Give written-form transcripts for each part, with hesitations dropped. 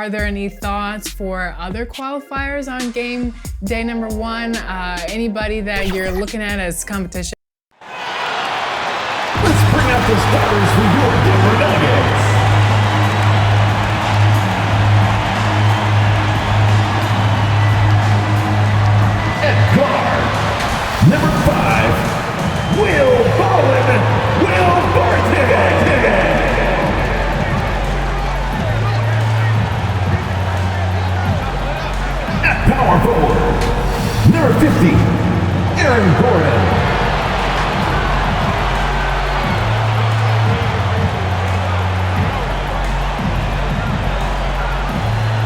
are there any thoughts for other qualifiers on game day number 1? Anybody that you're looking at as competition? Let's bring out the starters for your Denver Nuggets. At guard, number 5, Will Porzingis. At power forward, number 50, Aaron Gordon.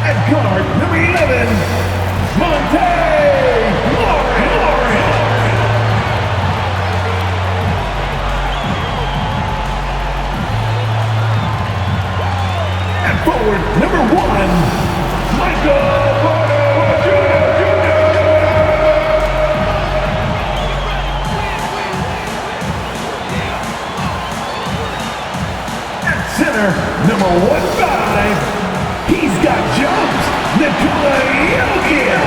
At guard, number 11, Monte Morris. At forward, number 1, Michael Porter Jr. At center, number 15. He's got jumps. Nikola Jokic.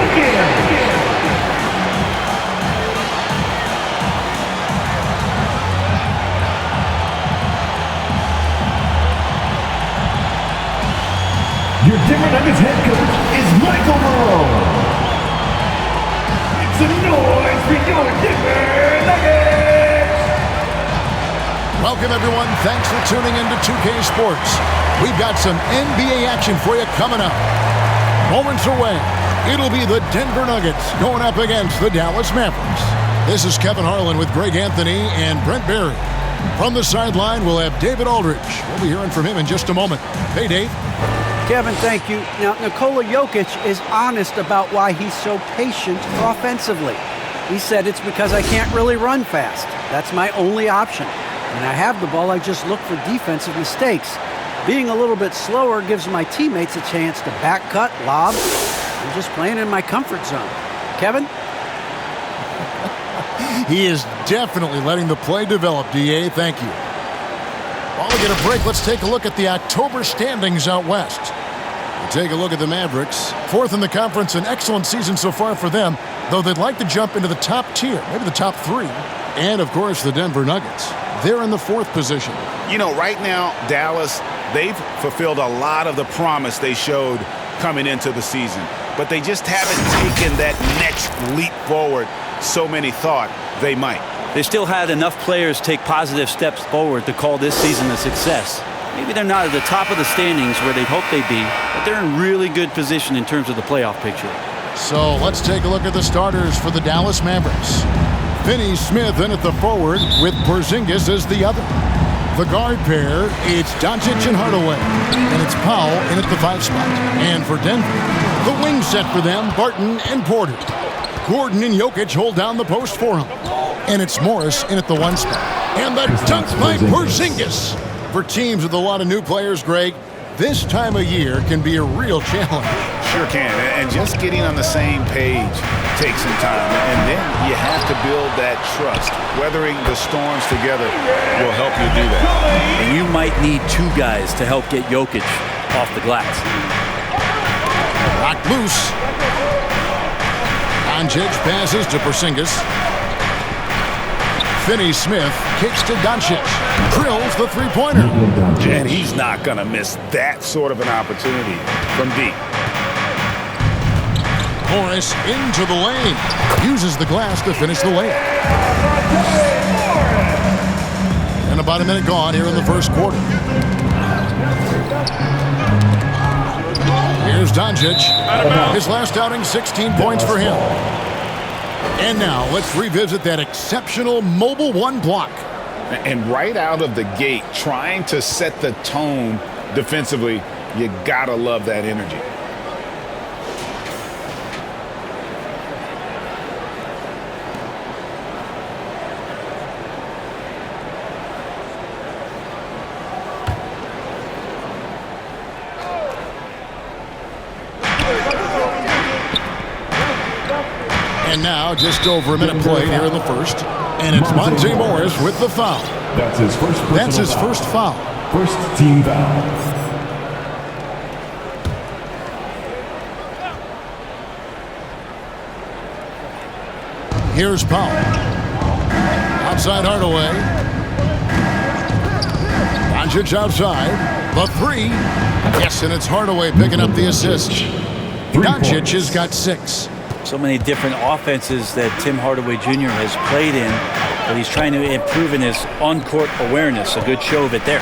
Your Denver Nuggets head coach is Michael Malone. It's a noise for your Denver Nuggets. Welcome, everyone. Thanks for tuning in to 2K Sports. We've got some NBA action for you coming up. Moments away, it'll be the Denver Nuggets going up against the Dallas Mavericks. This is Kevin Harlan with Greg Anthony and Brent Barry. From the sideline, we'll have David Aldridge. We'll be hearing from him in just a moment. Hey, Dave. Kevin, thank you. Now, Nikola Jokic is honest about why he's so patient offensively. He said it's because I can't really run fast. That's my only option. When I have the ball, I just look for defensive mistakes. Being a little bit slower gives my teammates a chance to back cut, lob. I'm just playing in my comfort zone. Kevin? He is definitely letting the play develop, DA. Thank you. While we get a break, let's take a look at the October standings out west. We'll take a look at the Mavericks. 4th in the conference, an excellent season so far for them, though they'd like to jump into the top tier, maybe the top 3. And, of course, the Denver Nuggets. They're in the 4th position. You know, right now, Dallas, they've fulfilled a lot of the promise they showed coming into the season. But they just haven't taken that next leap forward so many thought they might. They still had enough players take positive steps forward to call this season a success. Maybe they're not at the top of the standings where they'd hope they'd be, but they're in really good position in terms of the playoff picture. So let's take a look at the starters for the Dallas Mavericks. Finney Smith in at the forward with Porzingis as the other. The guard pair, it's Doncic and Hardaway. And it's Powell in at the 5 spot. And for Denver, the wing set for them, Barton and Porter. Gordon and Jokic hold down the post for him. And it's Morris in at the 1 spot. And the dunk by Porzingis. For teams with a lot of new players, Greg, this time of year can be a real challenge. Sure can. And just getting on the same page takes some time. And then you have to build that trust. Weathering the storms together will help you do that. And you might need 2 guys to help get Jokic off the glass. Knocked loose. Doncic passes to Porzingis. Finney Smith kicks to Doncic. Drills the 3-pointer. And he's not going to miss that sort of an opportunity from deep. Morris into the lane. Uses the glass to finish the layup. And about a minute gone here in the first quarter. Here's Doncic. His last outing, 16 points for him. And now let's revisit that exceptional mobile 1 block. And right out of the gate, trying to set the tone defensively, you gotta love that energy. And now, just over a minute played here in the first. And it's Monte Morris with the foul. That's his first first foul. First team foul. Here's Powell. Outside Hardaway. Doncic outside. The three. Yes, and it's Hardaway picking up the assist. Doncic has got 6. So many different offenses that Tim Hardaway Jr. has played in, but he's trying to improve in his on-court awareness. A good show of it there.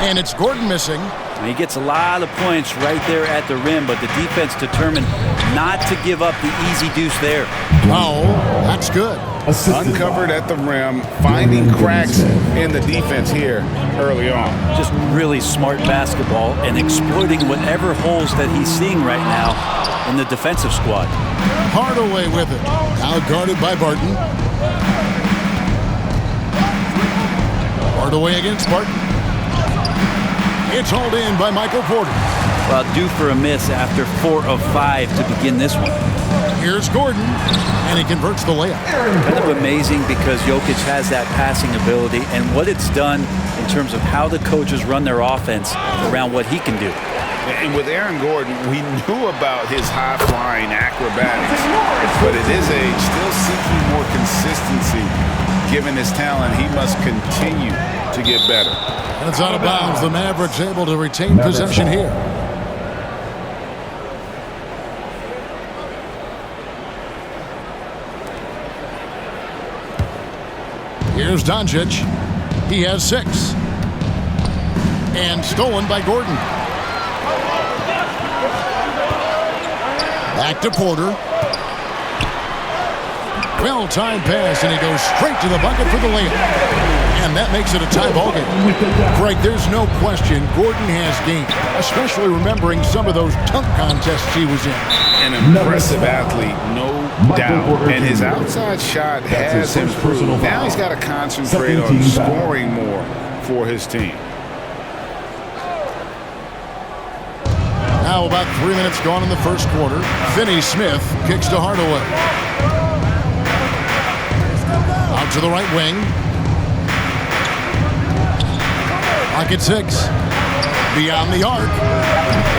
And it's Gordon missing. And he gets a lot of points right there at the rim, but the defense determined not to give up the easy deuce there. Oh, that's good. Uncovered at the rim, finding cracks in the defense here early on. Just really smart basketball and exploiting whatever holes that he's seeing right now in the defensive squad. Hardaway with it. Now guarded by Barton. Hardaway against Barton. It's hauled in by Michael Porter. Well, due for a miss after 4 of 5 to begin this one. Here's Gordon, and he converts the layup. Kind of amazing because Jokic has that passing ability and what it's done in terms of how the coaches run their offense around what he can do. And with Aaron Gordon, we knew about his high-flying acrobatics, but at his age, still seeking more consistency. Given his talent, he must continue to get better. And it's out of bounds. The Mavericks able to retain possession here. Here's Doncic. He has 6. And stolen by Gordon. Back to Porter. Well-timed pass, and he goes straight to the bucket for the layup. And that makes it a tie ball game. Greg, there's no question Gordon has game, especially remembering some of those dunk contests he was in. An impressive athlete, no doubt. And his outside shot has improved. Now he's got to concentrate on scoring more for his team. Now about 3 minutes gone in the first quarter. Finney Smith kicks to Hardaway. Out to the right wing. Pocket 6. Beyond the arc.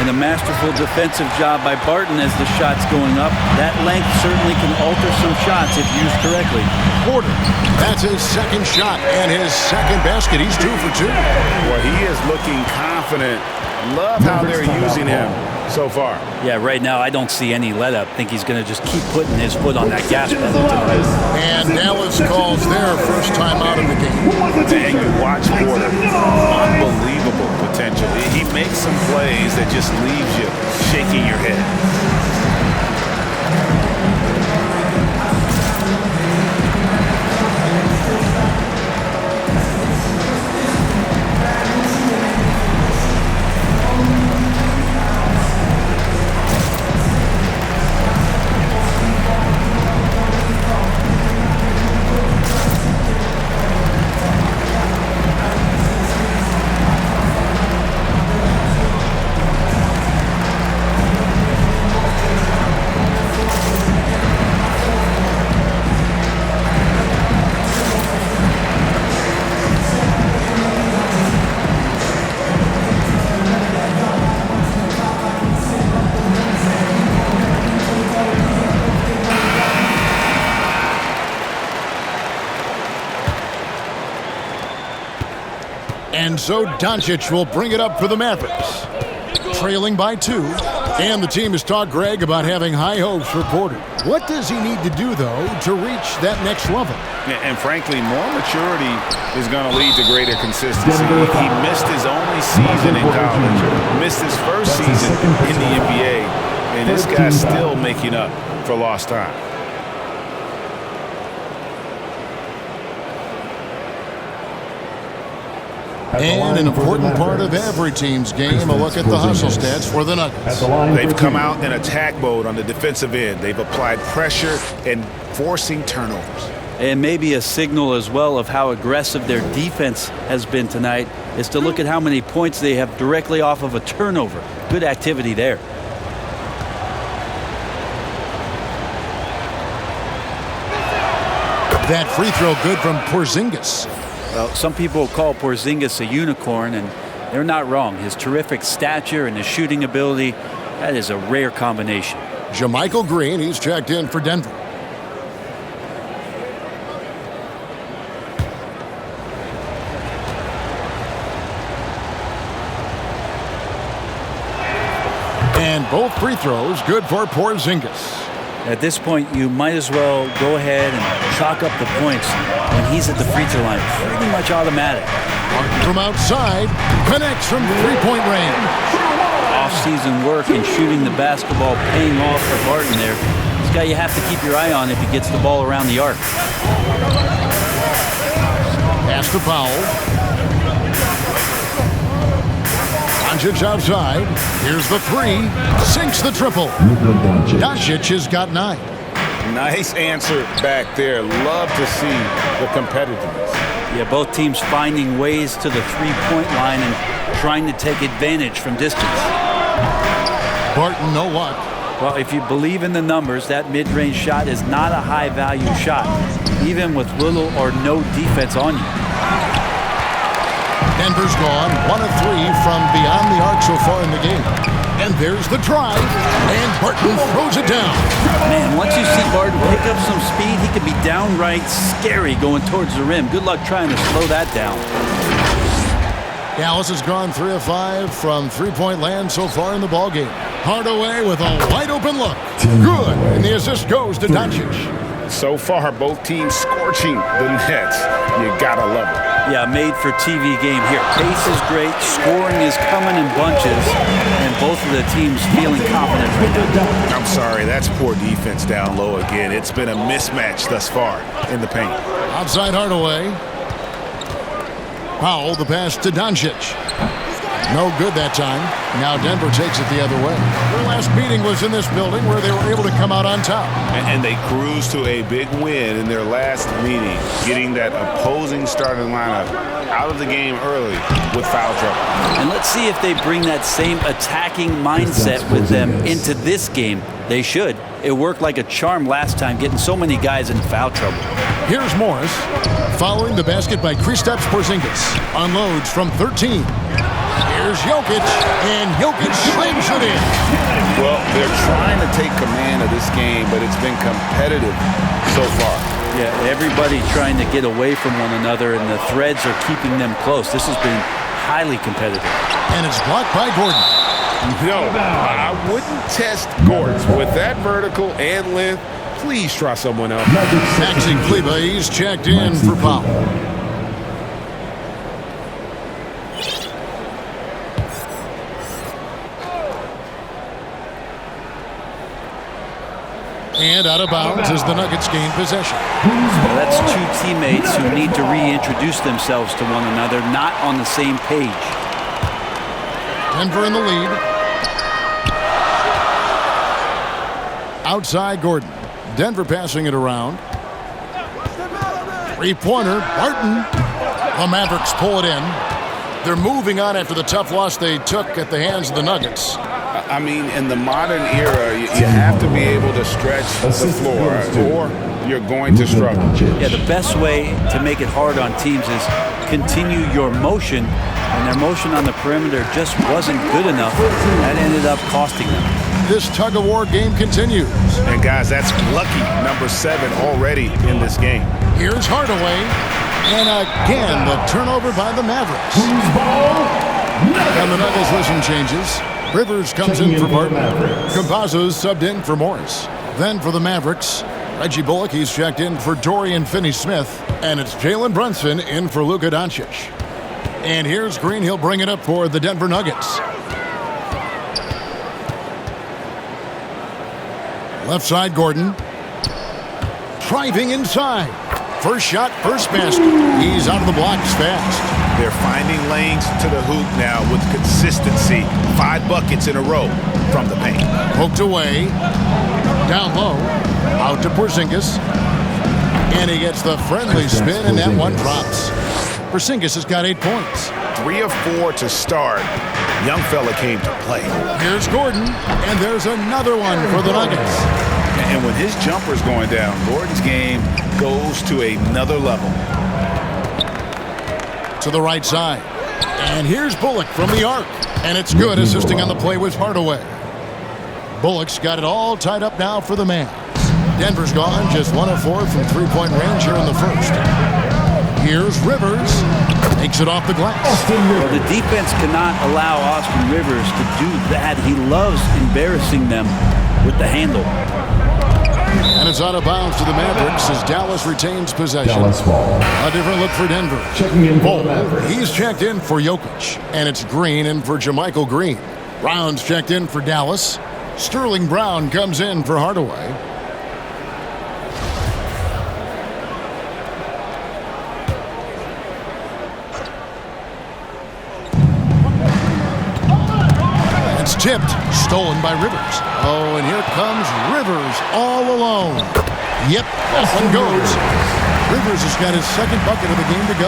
And a masterful defensive job by Barton as the shot's going up. That length certainly can alter some shots if used correctly. Porter. That's his second shot and his second basket. He's 2 for 2. Well, he is looking confident. Love how they're using him so far. Yeah, right now I don't see any let up. Think he's going to just keep putting his foot on that gas pedal tonight. And Dallas calls their first time out of the game. And you watch Porter. Unbelievable potential. He makes some plays that just leaves you shaking your head. And so Doncic will bring it up for the Mavericks. Trailing by 2. And the team has talked Greg about having high hopes for Porter. What does he need to do, though, to reach that next level? And frankly, more maturity is going to lead to greater consistency. He missed his only season in college, missed his first season in the NBA, and this guy's still making up for lost time. And an important part of every team's game, a look at the hustle stats for the Nuggets. They've come out in attack mode on the defensive end. They've applied pressure and forcing turnovers. And maybe a signal as well of how aggressive their defense has been tonight is to look at how many points they have directly off of a turnover. Good activity there. That free throw good from Porzingis. Well, some people call Porzingis a unicorn, and they're not wrong. His terrific stature and his shooting ability, that is a rare combination. JaMychal Green, he's checked in for Denver. Both free throws good for Porzingis. At this point, you might as well go ahead and chalk up the points when he's at the free throw line. Pretty much automatic. Martin from outside connects from three-point range. Off-season work and shooting the basketball paying off for Barton there. This guy you have to keep your eye on if he gets the ball around the arc. Pass to Powell. Doncic outside. Here's the three. Sinks the triple. Doncic has got 9. Nice answer back there. Love to see the competitiveness. Yeah, both teams finding ways to the three-point line and trying to take advantage from distance. Barton, no luck. Well, if you believe in the numbers, that mid-range shot is not a high-value shot, even with little or no defense on you. Denver's gone 1 of 3 from beyond the arc so far in the game. And there's the drive, and Barton throws it down. Man, once you see Barton pick up some speed, he can be downright scary going towards the rim. Good luck trying to slow that down. Dallas has gone 3 of 5 from three-point land so far in the ballgame. Hardaway with a wide-open look. Good, and the assist goes to Doncic. So far, both teams scorching the Nets. You gotta love it. Yeah, made for TV game here. Pace is great, scoring is coming in bunches, and both of the teams feeling confident right now. I'm sorry, that's poor defense down low again. It's been a mismatch thus far in the paint. Outside Hardaway. Powell, the pass to Doncic. No good that time. Now Denver takes it the other way. Their last meeting was in this building where they were able to come out on top. And they cruised to a big win in their last meeting, getting that opposing starting lineup out of the game early with foul trouble. And let's see if they bring that same attacking mindset with them into this game. They should. It worked like a charm last time, getting so many guys in foul trouble. Here's Morris. Following the basket by Kristaps Porzingis. Unloads from 13. Here's Jokic, and Jokic slams it in. Well, they're trying to take command of this game, but it's been competitive so far. Yeah, everybody trying to get away from one another, and the threads are keeping them close. This has been highly competitive. And it's blocked by Gordon. No, I wouldn't test Gordon. With that vertical and length, please try someone else. Maxi Kleber, he's checked in for Powell. And out of bounds as the Nuggets gain possession. Well, that's two teammates who need to reintroduce themselves to one another, not on the same page. Denver in the lead. Outside Gordon. Denver passing it around. Three-pointer, Barton. The Mavericks pull it in. They're moving on after the tough loss they took at the hands of the Nuggets. I mean, in the modern era, you have to be able to stretch the floor, or you're going to struggle. Yeah, the best way to make it hard on teams is continue your motion, and their motion on the perimeter just wasn't good enough. That ended up costing them. This tug-of-war game continues. And guys, that's lucky number 7 already in this game. Here's Hardaway. And again, the turnover by the Mavericks. And the Nuggets listen changes. Rivers comes in for Barton. Campazzo's subbed in for Morris. Then for the Mavericks, Reggie Bullock, he's checked in for Dorian Finney-Smith. And it's Jalen Brunson in for Luka Doncic. And here's Green. He'll bring it up for the Denver Nuggets. Left side, Gordon. Driving inside. First shot, first basket. He's out of the blocks fast. They're finding lanes to the hoop now with consistency. 5 buckets in a row from the paint. Poked away. Down low. Out to Porzingis. And he gets the friendly spin, and that one drops. Porzingis has got 8 points. 3 of 4 to start. Young fella came to play. Here's Gordon, and there's another one for the Nuggets. And when his jumper's going down, Gordon's game goes to another level. To the right side. And here's Bullock from the arc. And it's good. Assisting on the play was Hardaway. Bullock's got it all tied up now for the Mavs. Denver's gone just 1 of 4 from three-point range here in the first. Here's Rivers. Takes it off the glass. Well, the defense cannot allow Austin Rivers to do that. He loves embarrassing them with the handle. And it's out of bounds to the Mavericks as Dallas retains possession. Dallas ball. A different look for Denver. Checking in for the Ball. Mavericks. He's checked in for Jokic. And it's Green in for JaMychal Green. Brown's checked in for Dallas. Sterling Brown comes in for Hardaway. It's tipped, stolen by Rivers. Oh, and here comes Rivers all alone. Yep, that one goes. Rivers has got his second bucket of the game to go.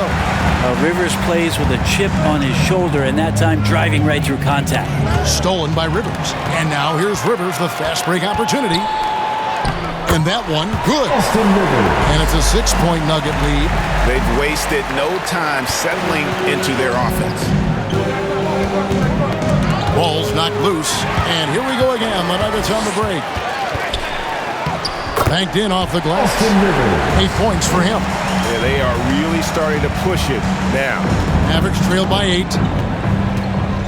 Rivers plays with a chip on his shoulder, and that time driving right through contact. Stolen by Rivers. And now here's Rivers, the fast break opportunity. And that one, good. And it's a 6-point Nugget lead. They've wasted no time settling into their offense. Ball's knocked loose. And here we go again. The Nuggets on the break. Banked in off the glass. 8 points for him. Yeah, they are really starting to push it now. Mavericks trailed by 8.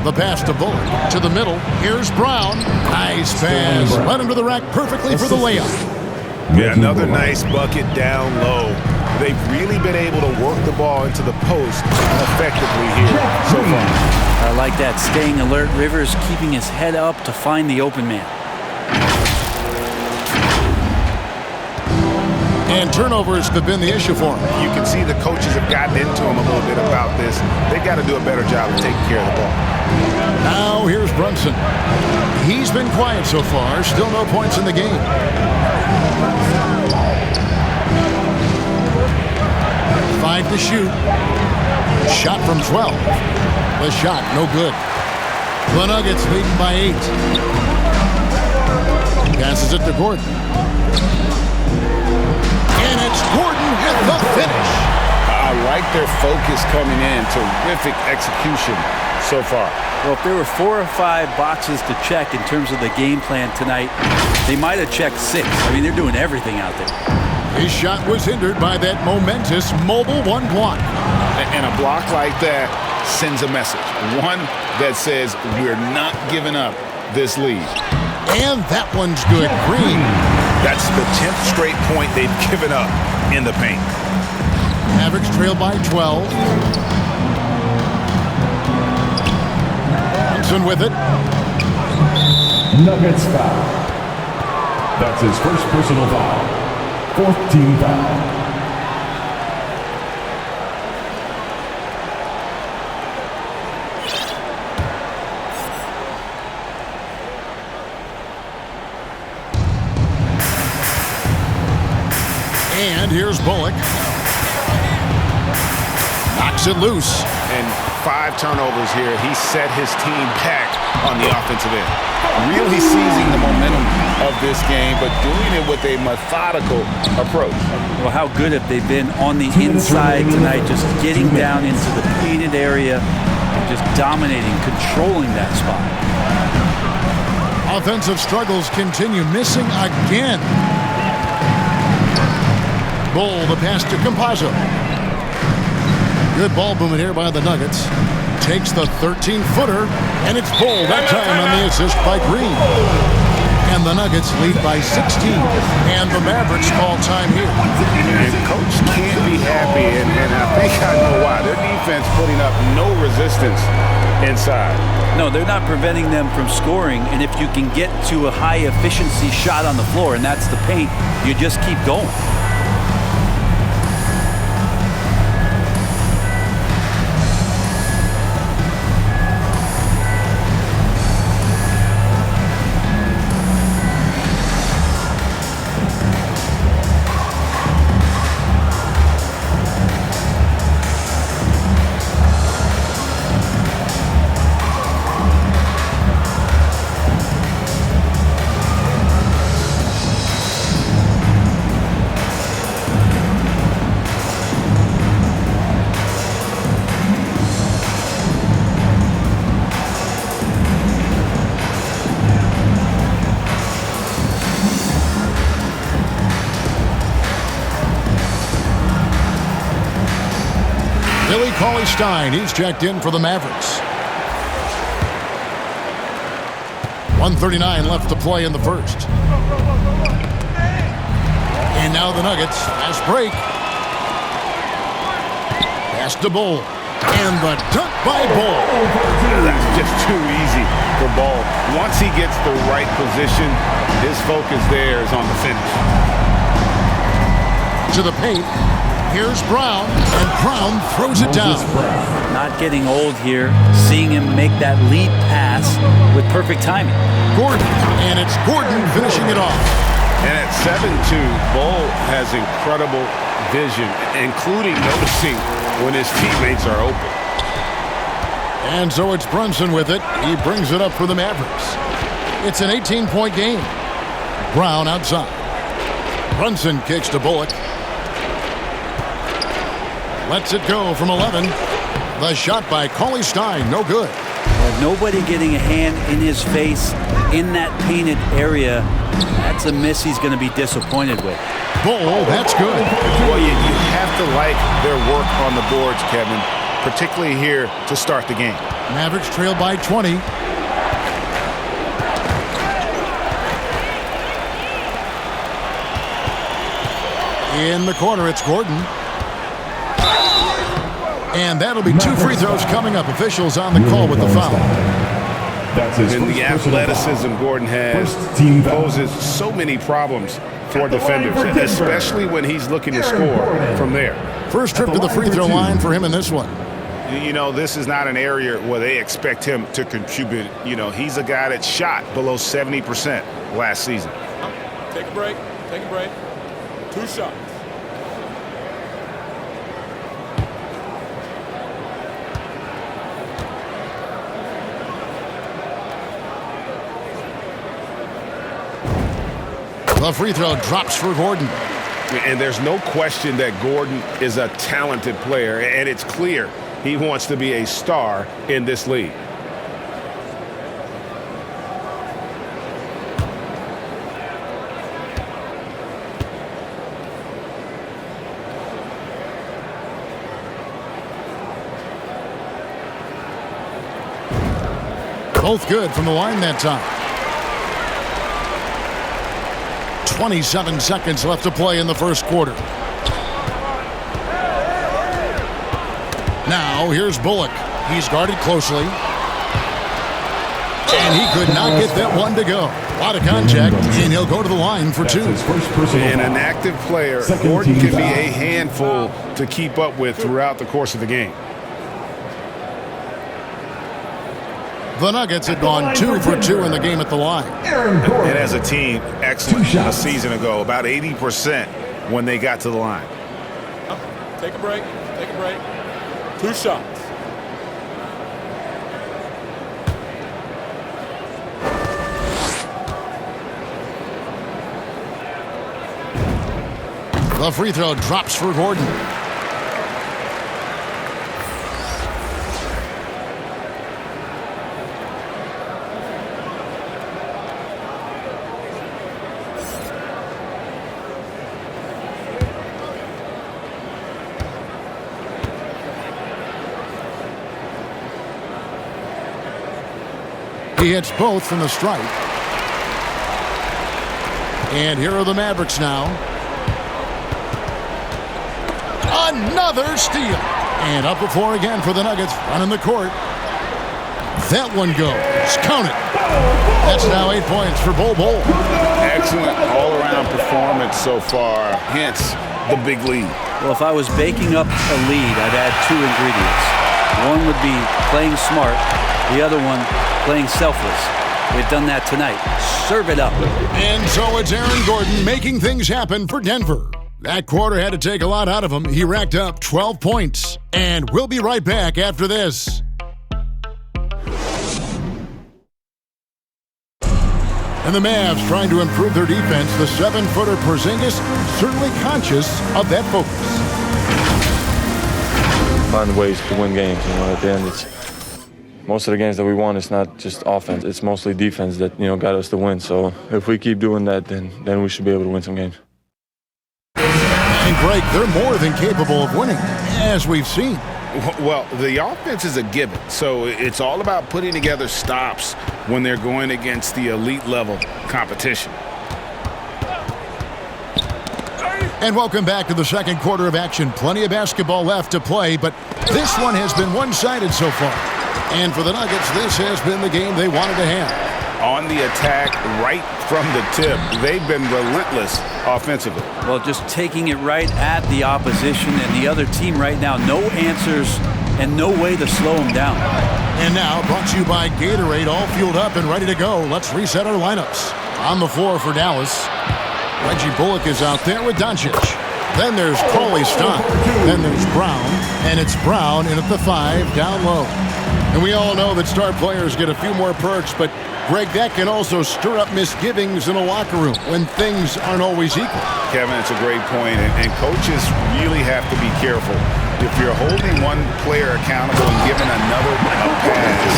The pass to Bullock. To the middle. Here's Brown. Nice pass. Led him to the rack perfectly for the layup. Yeah, another nice bucket down low. They've really been able to work the ball into the post effectively here so far. I like that, staying alert. Rivers keeping his head up to find the open man. And turnovers have been the issue for him. You can see the coaches have gotten into him a little bit about this. They've got to do a better job of taking care of the ball. Now here's Brunson. He's been quiet so far. Still no points in the game. Five to shoot. Shot from 12. The shot, no good. The Nuggets leading by 8. Passes it to Gordon. And it's Gordon with the finish. I like their focus coming in. Terrific execution so far. Well, if there were 4 or 5 boxes to check in terms of the game plan tonight, they might have checked 6. I mean, they're doing everything out there. His shot was hindered by that momentous mobile one block. And a block like that sends a message. One that says we're not giving up this lead. And that one's good. Green. That's the 10th straight point they've given up in the paint. Mavericks trail by 12. Brunson with it. Nuggets foul. That's his first personal foul. 4th team foul. And here's Bullock. Knocks it loose. And 5 turnovers here. He set his team back on the offensive end. Really seizing the momentum of this game, but doing it with a methodical approach. Well, how good have they been on the inside tonight, just getting down into the painted area and just dominating, controlling that spot. Offensive struggles continue, missing again. Bull, the pass to Campazzo. Good ball movement here by the Nuggets. Takes the 13-footer, and it's Bull that time on the assist by Green. And the Nuggets lead by 16. And the Mavericks call time here. And coach can't be happy, and I think I know why. Their defense putting up no resistance inside. No, they're not preventing them from scoring, and if you can get to a high-efficiency shot on the floor, and that's the paint, you just keep going. Cauley Stein. He's checked in for the Mavericks. 1:39 left to play in the first. And now the Nuggets. Fast break. Pass to Bull. And the dunk by Bull. That's just too easy for Bull. Once he gets the right position, his focus there is on the finish. To the paint. Here's Brown. And Brown throws it down. Not getting old here. Seeing him make that lead pass with perfect timing. Gordon. And it's Gordon finishing it off. And at 7'2", Bull has incredible vision, including noticing when his teammates are open. And so it's Brunson with it. He brings it up for the Mavericks. It's an 18-point game. Brown outside. Brunson kicks to Bullock. Lets it go from 11. The shot by Cauley Stein, no good. Nobody getting a hand in his face in that painted area. That's a miss he's going to be disappointed with. Bull, that's good. Well, you have to like their work on the boards, Kevin, particularly here to start the game. Mavericks trail by 20. In the corner, it's Gordon. And that'll be 2 free throws coming up. Officials on the call with the foul. That's his And the athleticism Gordon has poses so many problems for defenders, especially when he's looking to score from there. First trip to the free throw line for him in this one. You know, this is not an area where they expect him to contribute. You know, he's a guy that shot below 70% last season. Take a break. Take a break. 2 shots. The free throw drops for Gordon. And there's no question that Gordon is a talented player, and it's clear he wants to be a star in this league. Both good from the line that time. 27 seconds left to play in the first quarter. Now here's Bullock. He's guarded closely. And he could not get that one to go. A lot of contact, and he'll go to the line for 2. And an active player, Gordon can be a handful to keep up with throughout the course of the game. The Nuggets had gone 2 for 2 in the game at the line. And as a team, excellent a season ago, about 80% when they got to the line. Take a break. Take a break. 2 shots. The free throw drops for Gordon. He hits both from the stripe. And here are the Mavericks now. Another steal. And up the floor again for the Nuggets, running the court. That one goes. Count it. That's now 8 points for Bol Bol. Excellent all-around performance so far, hence the big lead. Well, if I was baking up a lead, I'd add 2 ingredients. One would be playing smart. The other one, playing selfless. They've done that tonight. Serve it up. And so it's Aaron Gordon making things happen for Denver. That quarter had to take a lot out of him. He racked up 12 points. And we'll be right back after this. And the Mavs trying to improve their defense. The 7-footer Porzingis certainly conscious of that focus. Find ways to win games. You know, at the end, it's most of the games that we won. It's not just offense; it's mostly defense that got us to win. So if we keep doing that, then we should be able to win some games. And Greg, they're more than capable of winning, as we've seen. Well, the offense is a given, so it's all about putting together stops when they're going against the elite level competition. And welcome back to the second quarter of action. Plenty of basketball left to play, but this one has been one-sided so far. And for the Nuggets, this has been the game they wanted to have. On the attack right from the tip, they've been relentless offensively. Well, just taking it right at the opposition and the other team right now. No answers and no way to slow them down. And now, brought to you by Gatorade, all fueled up and ready to go. Let's reset our lineups. On the floor for Dallas, Reggie Bullock is out there with Doncic. Then there's Cauley Stein. Then there's Brown. And it's Brown in at the 5, down low. And we all know that star players get a few more perks, but Greg, that can also stir up misgivings in a locker room when things aren't always equal. Kevin, it's a great point, and coaches really have to be careful. If you're holding one player accountable and giving another a pass,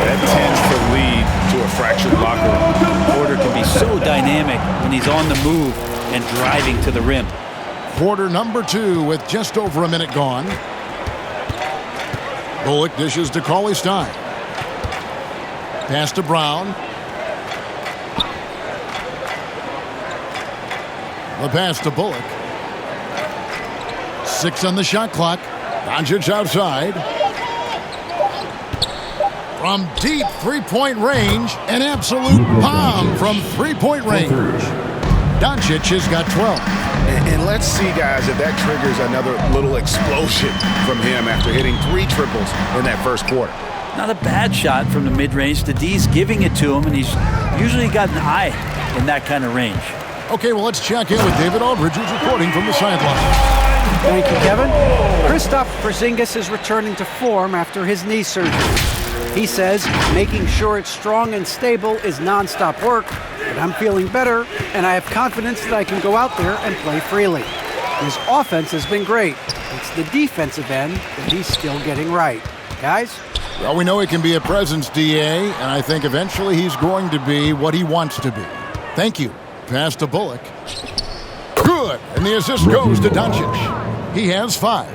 that tends to lead to a fractured locker room. Porter can be so dynamic when he's on the move and driving to the rim. Quarter number 2 with just over a minute gone. Bullock dishes to Cauley Stein. Pass to Brown. The pass to Bullock. 6 on the shot clock. Doncic outside. From deep three-point range, an absolute bomb from three-point range. Doncic has got 12. And let's see, guys, if that triggers another little explosion from him after hitting 3 triples in that first quarter. Not a bad shot from the mid-range. The D's giving it to him, and he's usually got an eye in that kind of range. Okay, well, let's check in with David Aldridge, who's reporting from the sideline. Thank you, Kevin. Kristaps Porzingis is returning to form after his knee surgery. He says making sure it's strong and stable is nonstop work, but I'm feeling better, and I have confidence that I can go out there and play freely. His offense has been great. It's the defensive end that he's still getting right. Guys? Well, we know he can be a presence, D.A., and I think eventually he's going to be what he wants to be. Thank you. Pass to Bullock. Good. And the assist goes to Doncic. He has 5.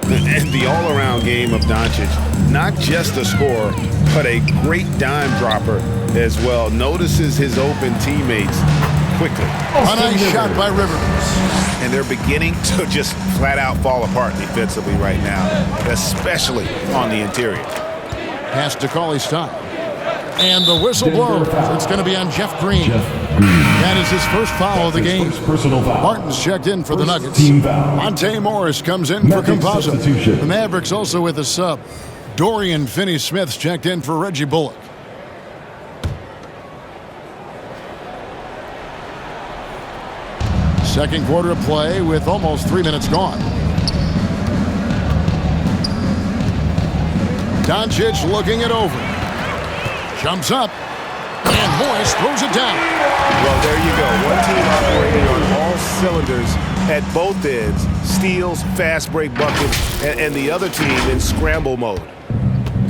And the all-around game of Doncic, not just a scorer, but a great dime dropper as well. Notices his open teammates quickly. A nice shot by Rivers. And they're beginning to just flat-out fall apart defensively right now, especially on the interior. Pass to Cauley Stein. And the whistle blows. It's going to be on Jeff Green. That is his first foul of the game. Martin's checked in for the Nuggets. Monte Morris comes in for Composite. The Mavericks also with a sub. Dorian Finney-Smith's checked in for Reggie Bullock. Second quarter of play with almost 3 minutes gone. Doncic looking it over. Jumps up. And Morris throws it down. Well, there you go. One team operating on all cylinders at both ends. Steals, fast break buckets, and the other team in scramble mode.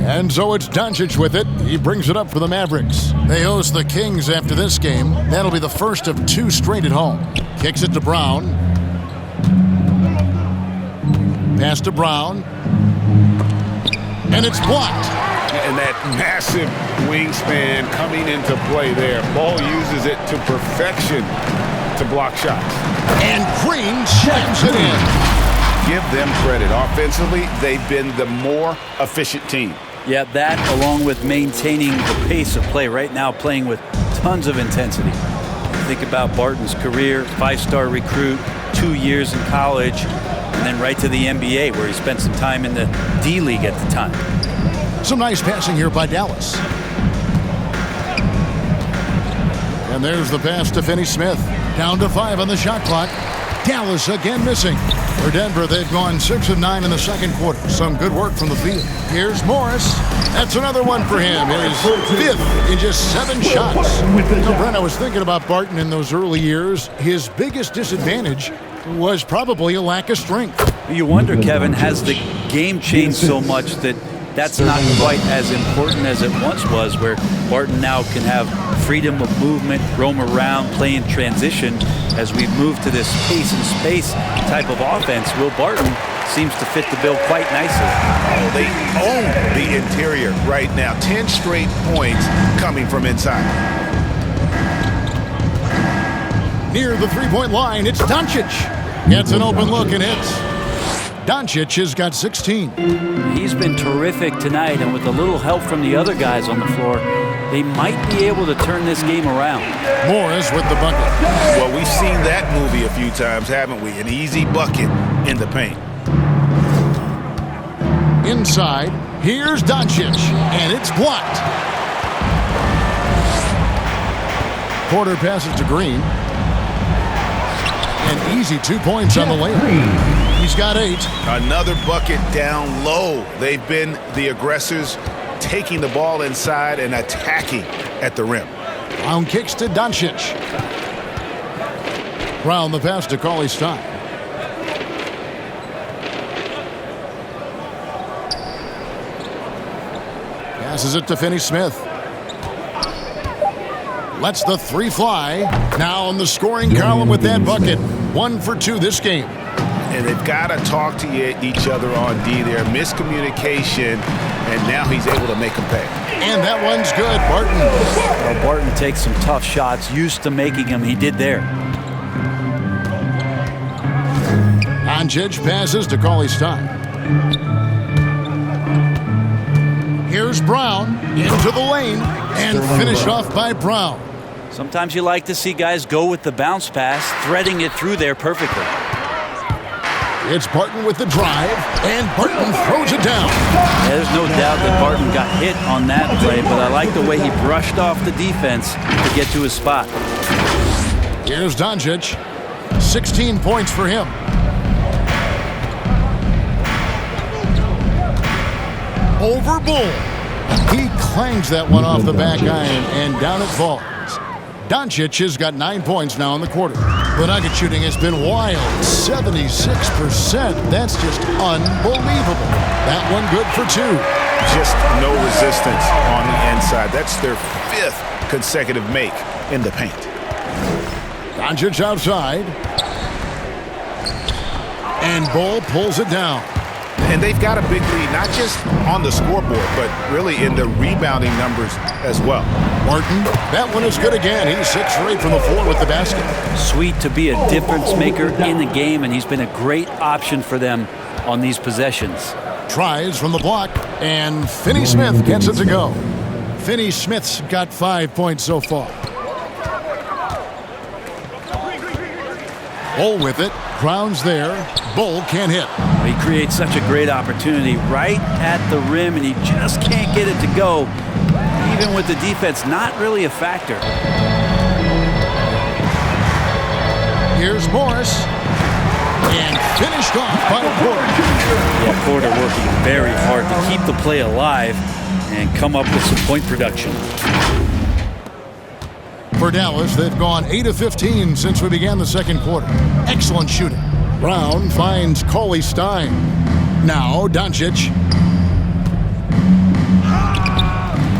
And so it's Doncic with it. He brings it up for the Mavericks. They host the Kings after this game. That'll be the first of 2 straight at home. Kicks it to Brown. Pass to Brown. And it's blocked. And that massive wingspan coming into play there. Ball uses it to perfection to block shots. And Green slams it in. Give them credit. Offensively, they've been the more efficient team. Yeah, that along with maintaining the pace of play right now, playing with tons of intensity. Think about Barton's career, 5-star recruit, 2 years in college, and then right to the NBA where he spent some time in the D-League at the time. Some nice passing here by Dallas. And there's the pass to Finney-Smith. Down to 5 on the shot clock. Dallas again missing. For Denver, they've gone 6 of 9 in the second quarter. Some good work from the field. Here's Morris. That's another one for him. His 5th in just 7 shots. Brent, I was thinking about Barton in those early years. His biggest disadvantage was probably a lack of strength. You wonder, Kevin, has the game changed so much that that's not quite as important as it once was, where Barton now can have freedom of movement, roam around, play in transition. As we've moved to this pace and space type of offense, will Barton seems to fit the bill quite nicely. Oh, they own the interior right now. 10 straight points coming from inside. Near the three-point line, it's Doncic. Gets an open look and hits. Doncic has got 16. He's been terrific tonight, and with a little help from the other guys on the floor, they might be able to turn this game around. Morris with the bucket. Well, we've seen that movie a few times, haven't we? An easy bucket in the paint. Inside, here's Doncic, and it's blocked. Porter passes to Green. An easy 2 points on the layup. He's got 8. Another bucket down low. They've been the aggressors, taking the ball inside and attacking at the rim. Brown kicks to Doncic. Brown the pass to Cauley-Stein. Passes it to Finney-Smith. Lets the three fly. Now on the scoring column with that bucket. 1 for 2 this game. And they've got to talk to each other on D there. Miscommunication, and now he's able to make them pay. And that one's good, Barton. Well, Barton takes some tough shots, used to making them. He did there. Doncic passes to Cauley-Stein. Here's Brown into the lane and finished off by Brown. Sometimes you like to see guys go with the bounce pass, threading it through there perfectly. It's Barton with the drive, and Barton throws it down. Yeah, there's no doubt that Barton got hit on that play, but I like the way he brushed off the defense to get to his spot. Here's Doncic. 16 points for him. Over Bull. He clangs that one off the back iron, and down it falls. Doncic has got 9 points now in the quarter. The Nugget shooting has been wild, 76%. That's just unbelievable. That one good for 2. Just no resistance on the inside. That's their 5th consecutive make in the paint. Doncic outside. And Bull pulls it down. And they've got a big lead, not just on the scoreboard, but really in the rebounding numbers as well. Martin, that one is good again. He's 6 for 8 from the floor with the basket. Sweet to be a difference maker in the game, and he's been a great option for them on these possessions. Tries from the block, and Finney-Smith gets it to go. Finney-Smith's got 5 points so far. Bull with it. Brown's there. Bull can't hit. He creates such a great opportunity right at the rim, and he just can't get it to go. Even with the defense not really a factor. Here's Morris. And finished off by Porter. Yeah, Porter working very hard to keep the play alive and come up with some point production. For Dallas, they've gone 8 of 15 since we began the second quarter. Excellent shooting. Brown finds Cauley-Stein. Now Doncic.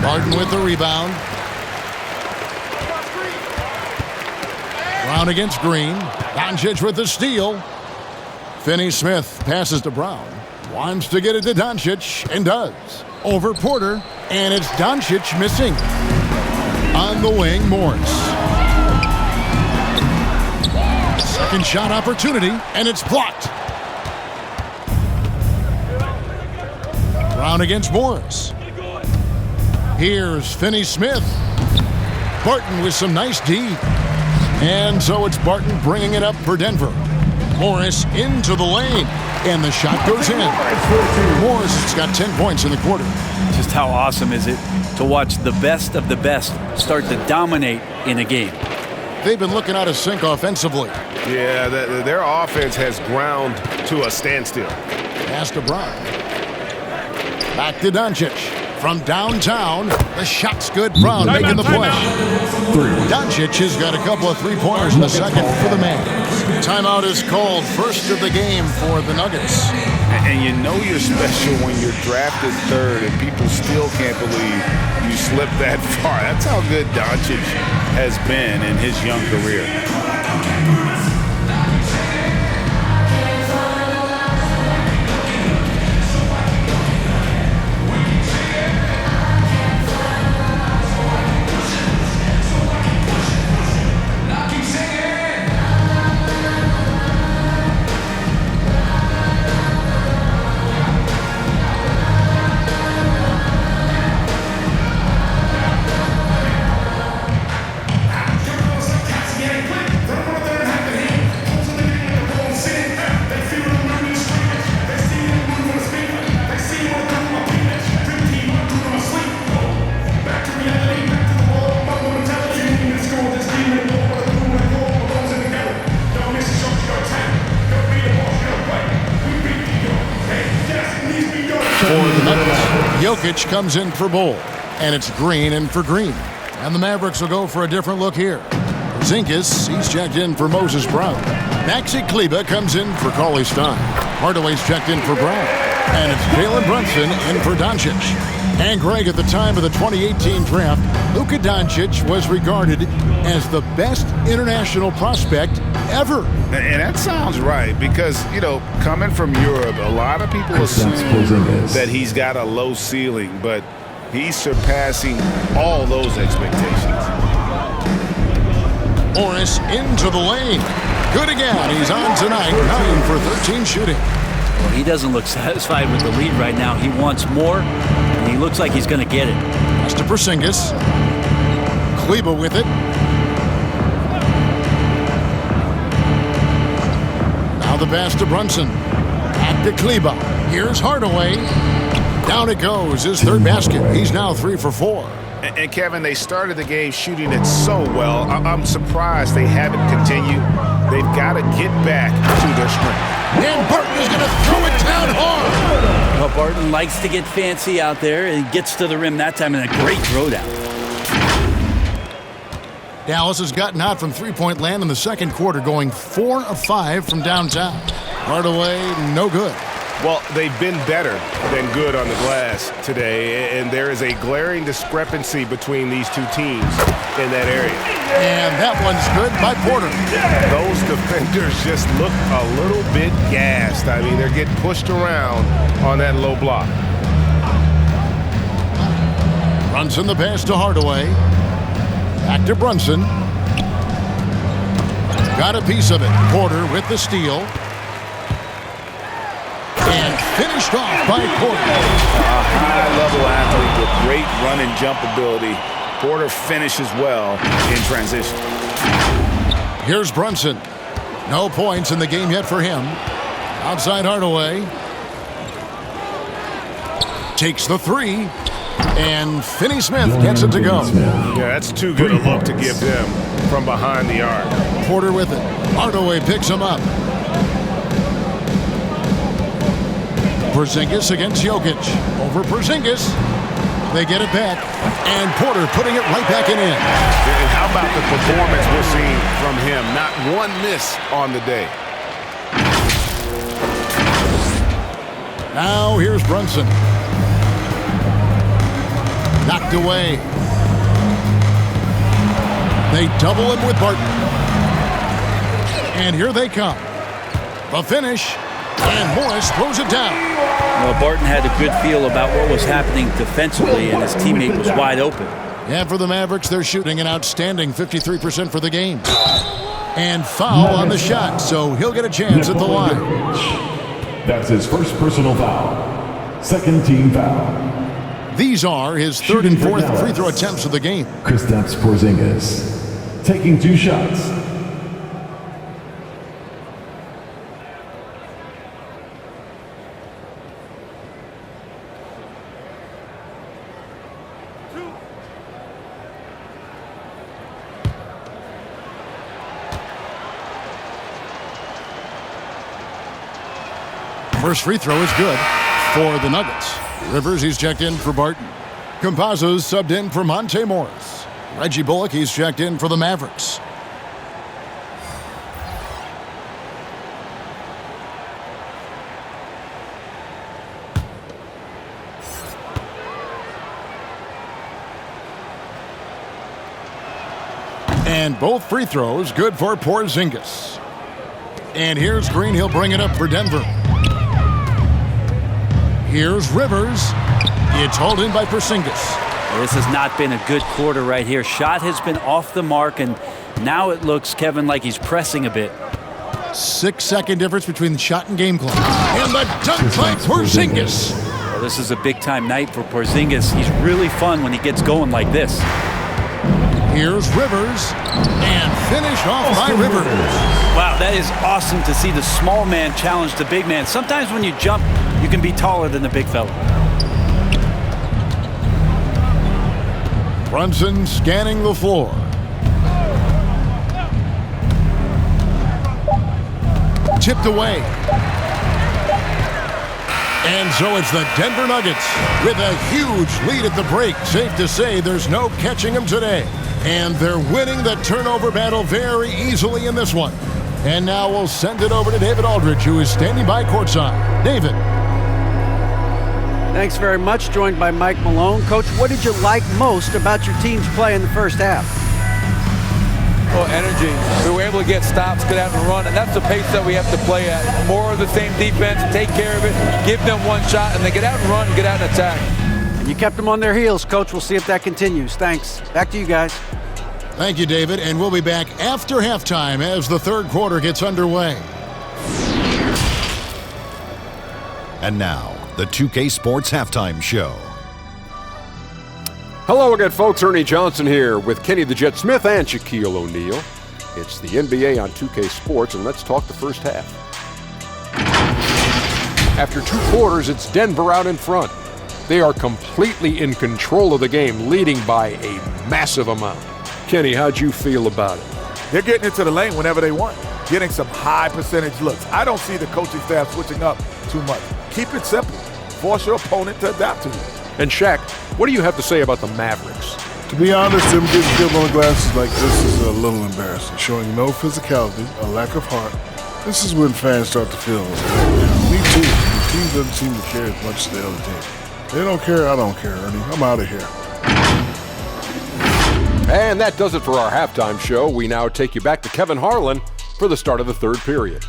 Barton with the rebound. Brown against Green. Doncic with the steal. Finney-Smith passes to Brown. Wants to get it to Doncic, and does. Over Porter, and it's Doncic missing. On the wing, Morris. Second shot opportunity, and it's blocked. Brown against Morris. Here's Finney-Smith. Barton with some nice D. And so it's Barton bringing it up for Denver. Morris into the lane, and the shot goes in. Morris has got 10 points in the quarter. Just how awesome is it to watch the best of the best start to dominate in a game? They've been looking out of sync offensively. Yeah, their offense has ground to a standstill. Pass to Brown. Back to Doncic. From downtown, the shot's good. Brown making the play. Doncic has got a couple of three-pointers in the second for the man. Timeout is called, first of the game for the Nuggets. And you know you're special when you're drafted 3rd and people still can't believe you slipped that far. That's how good Doncic has been in his young career. Jokic comes in for Bull. And it's Green in for Green. And the Mavericks will go for a different look here. Porzingis, he's checked in for Moses Brown. Maxi Kleber comes in for Cauley Stein. Hardaway's checked in for Brown. And it's Jalen Brunson in for Doncic. And Greg, at the time of the 2018 draft, Luka Doncic was regarded as the best international prospect ever. And that sounds right because, you know, coming from Europe, a lot of people assume that he's got a low ceiling, but he's surpassing all those expectations. Morris into the lane. Good again. He's on tonight. 9 for 13 shooting. Well, he doesn't look satisfied with the lead right now. He wants more, and he looks like he's going to get it. Pass to Porzingis. Kleber with it. Now the pass to Brunson. Back to Kleber. Here's Hardaway. Down it goes. His third basket. He's now 3 for 4. And Kevin, they started the game shooting it so well. I'm surprised they haven't continued. They've got to get back to their strength. And Barton is going to throw it down hard. Well, Barton likes to get fancy out there and gets to the rim that time in a great throwdown. Dallas has gotten out from three-point land in the second quarter, going 4 of 5 from downtown. Hardaway, no good. Well, they've been better than good on the glass today, and there is a glaring discrepancy between these two teams in that area. And that one's good by Porter. Those defenders just look a little bit gassed. I mean, they're getting pushed around on that low block. Brunson the pass to Hardaway. Back to Brunson. Got a piece of it. Porter with the steal. And finished off by Porter. A high-level athlete with great run and jump ability. Porter finishes well in transition. Here's Brunson. No points in the game yet for him. Outside Hardaway. Takes the three. And Finney Smith gets it to go. Yeah, that's too good a look to give them from behind the arc. Porter with it. Hardaway picks him up. Porzingis against Jokic. Over Porzingis. They get it back. And Porter putting it right back in. And how about the performance we're seeing from him? Not one miss on the day. Now here's Brunson. Knocked away. They double him with Barton. And here they come. The finish. And Morris throws it down. Well, Barton had a good feel about what was happening defensively, and his teammate was wide open. And for the Mavericks, they're shooting an outstanding 53% for the game. And foul on the shot, so he'll get a chance at the line. That's his first personal foul. Second team foul. These are his third and fourth free throw attempts of the game. Kristaps Porzingis taking 2 shots. First free throw is good for the Nuggets. Rivers, he's checked in for Barton. Campazzo's subbed in for Monte Morris. Reggie Bullock, he's checked in for the Mavericks. And both free throws good for Porzingis. And here's Green, he'll bring it up for Denver. Here's Rivers. It's hauled in by Porzingis. This has not been a good quarter right here. Shot has been off the mark, and now it looks, Kevin, like he's pressing a bit. 6-second difference between the shot and game clock. And the dunk by Porzingis. Well, this is a big-time night for Porzingis. He's really fun when he gets going like this. Here's Rivers. And finished off by Rivers. Wow, that is awesome to see the small man challenge the big man. Sometimes when you jump, you can be taller than the big fella. Brunson scanning the floor. Tipped away. And so it's the Denver Nuggets with a huge lead at the break. Safe to say there's no catching them today. And they're winning the turnover battle very easily in this one. And now we'll send it over to David Aldridge, who is standing by courtside. David. Thanks very much. Joined by Mike Malone. Coach, what did you like most about your team's play in the first half? Well, energy. We were able to get stops, get out and run, and that's the pace that we have to play at. More of the same defense, take care of it, give them one shot, and then get out and run and get out and attack. And you kept them on their heels, Coach. We'll see if that continues. Thanks. Back to you guys. Thank you, David, and we'll be back after halftime as the third quarter gets underway. And now, the 2K Sports Halftime Show. Hello again, folks. Ernie Johnson here with Kenny the Jet Smith and Shaquille O'Neal. It's the NBA on 2K Sports, and let's talk the first half. After 2 quarters, it's Denver out in front. They are completely in control of the game, leading by a massive amount. Kenny, how'd you feel about it? They're getting into the lane whenever they want, getting some high percentage looks. I don't see the coaching staff switching up too much. Keep it simple. Force your opponent to adapt to you. And Shaq, what do you have to say about the Mavericks? To be honest, them getting killed on the glasses like this is a little embarrassing. Showing no physicality, a lack of heart. This is when fans start to feel me too. The team doesn't seem to care as much as the other team. They don't care, I don't care, Ernie. I'm out of here. And that does it for our halftime show. We now take you back to Kevin Harlan for the start of the third period.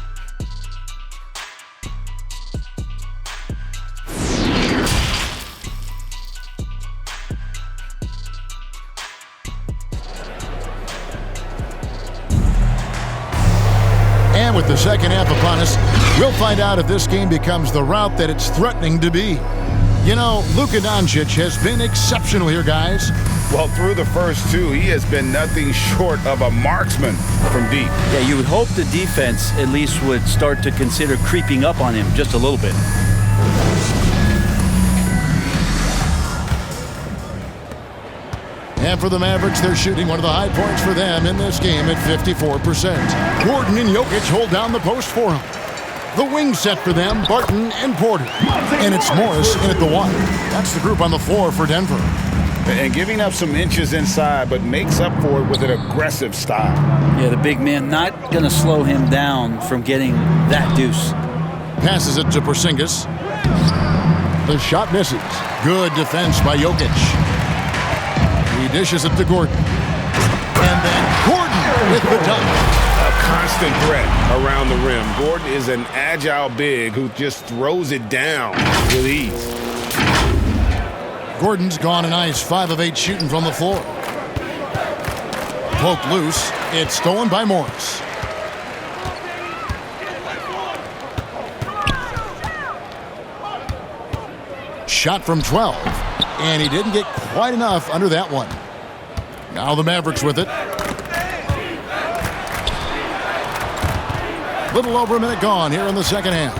And with the second half upon us, we'll find out if this game becomes the route that it's threatening to be. You know, Luka Doncic has been exceptional here, guys. Well, through the first 2, he has been nothing short of a marksman from deep. Yeah, you would hope the defense at least would start to consider creeping up on him just a little bit. And for the Mavericks, they're shooting one of the high points for them in this game at 54%. Gordon and Jokic hold down the post for him. The wing set for them, Barton and Porter. And it's Morris in at the 1. That's the group on the floor for Denver. And giving up some inches inside, but makes up for it with an aggressive style. Yeah, the big man not going to slow him down from getting that deuce. Passes it to Porzingis. The shot misses. Good defense by Jokic. He dishes it to Gordon. And then Gordon with the dunk. A constant threat around the rim. Gordon is an agile big who just throws it down with ease. Gordon's gone and ice, 5 of 8 shooting from the floor. Poked loose. It's stolen by Morris. Shot from 12. And he didn't get quite enough under that one. Now the Mavericks with it. Little over a minute gone here in the second half.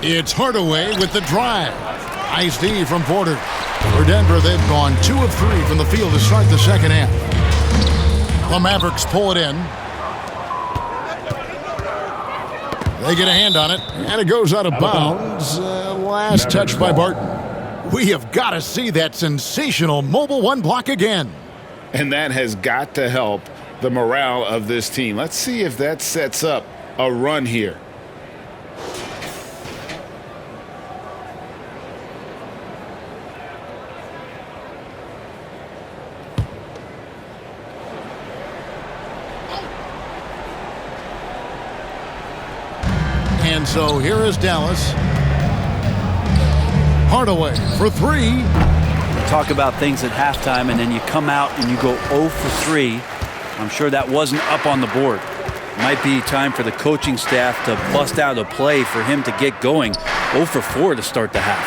It's Hardaway with the drive. Nice D from Porter. For Denver, they've gone 2 of 3 from the field to start the second half. The Mavericks pull it in. They get a hand on it, and it goes out of bounds. Last touch by Barton. We have got to see that sensational mobile 1 block again. And that has got to help the morale of this team. Let's see if that sets up a run here. And so here is Dallas. Hardaway for 3. Talk about things at halftime, and then you come out and you go 0 for 3. I'm sure that wasn't up on the board. Might be time for the coaching staff to bust out a play for him to get going. 0 for 4 to start the half.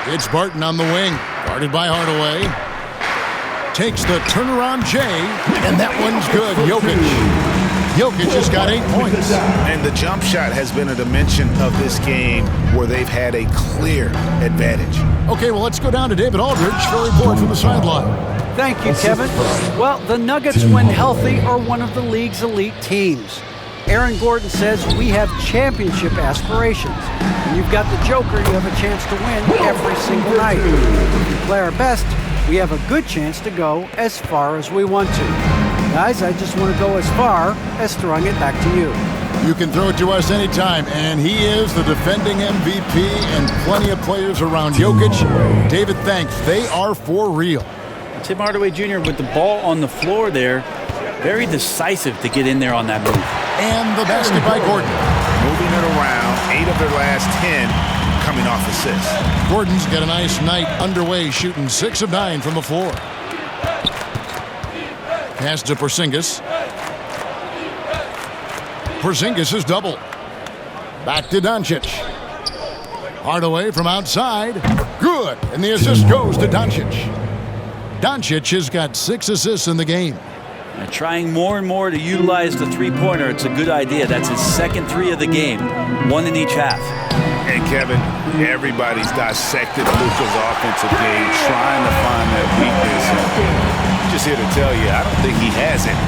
It's Barton on the wing. Guarded by Hardaway. Takes the turnaround J, and that one's good. Jokic has got 8 points. And the jump shot has been a dimension of this game where they've had a clear advantage. Okay, well, let's go down to David Aldridge for a report from the sideline. Thank you, Kevin. Well, the Nuggets, when healthy, are one of the league's elite teams. Aaron Gordon says we have championship aspirations. When you've got the Joker, you have a chance to win every single night. If we play our best, we have a good chance to go as far as we want to. Guys, I just want to go as far as throwing it back to you. You can throw it to us anytime, and he is the defending MVP and plenty of players around Jokic. David, thanks. They are for real. Tim Hardaway Jr. with the ball on the floor there, very decisive to get in there on that move. And the basket by Gordon. Moving it around, 8 of their last 10 coming off assists. Gordon's got a nice night underway, shooting 6 of 9 from the floor. Pass to Porzingis. Porzingis is double. Back to Doncic. Hardaway from outside. Good. And the assist goes to Doncic. Doncic has got 6 assists in the game. Trying more and more to utilize the three-pointer. It's a good idea. That's his second 3 of the game. 1 in each half. And Kevin, everybody's dissected Luka's offensive game, trying to find that weakness. I'm just here to tell you, I don't think he has it.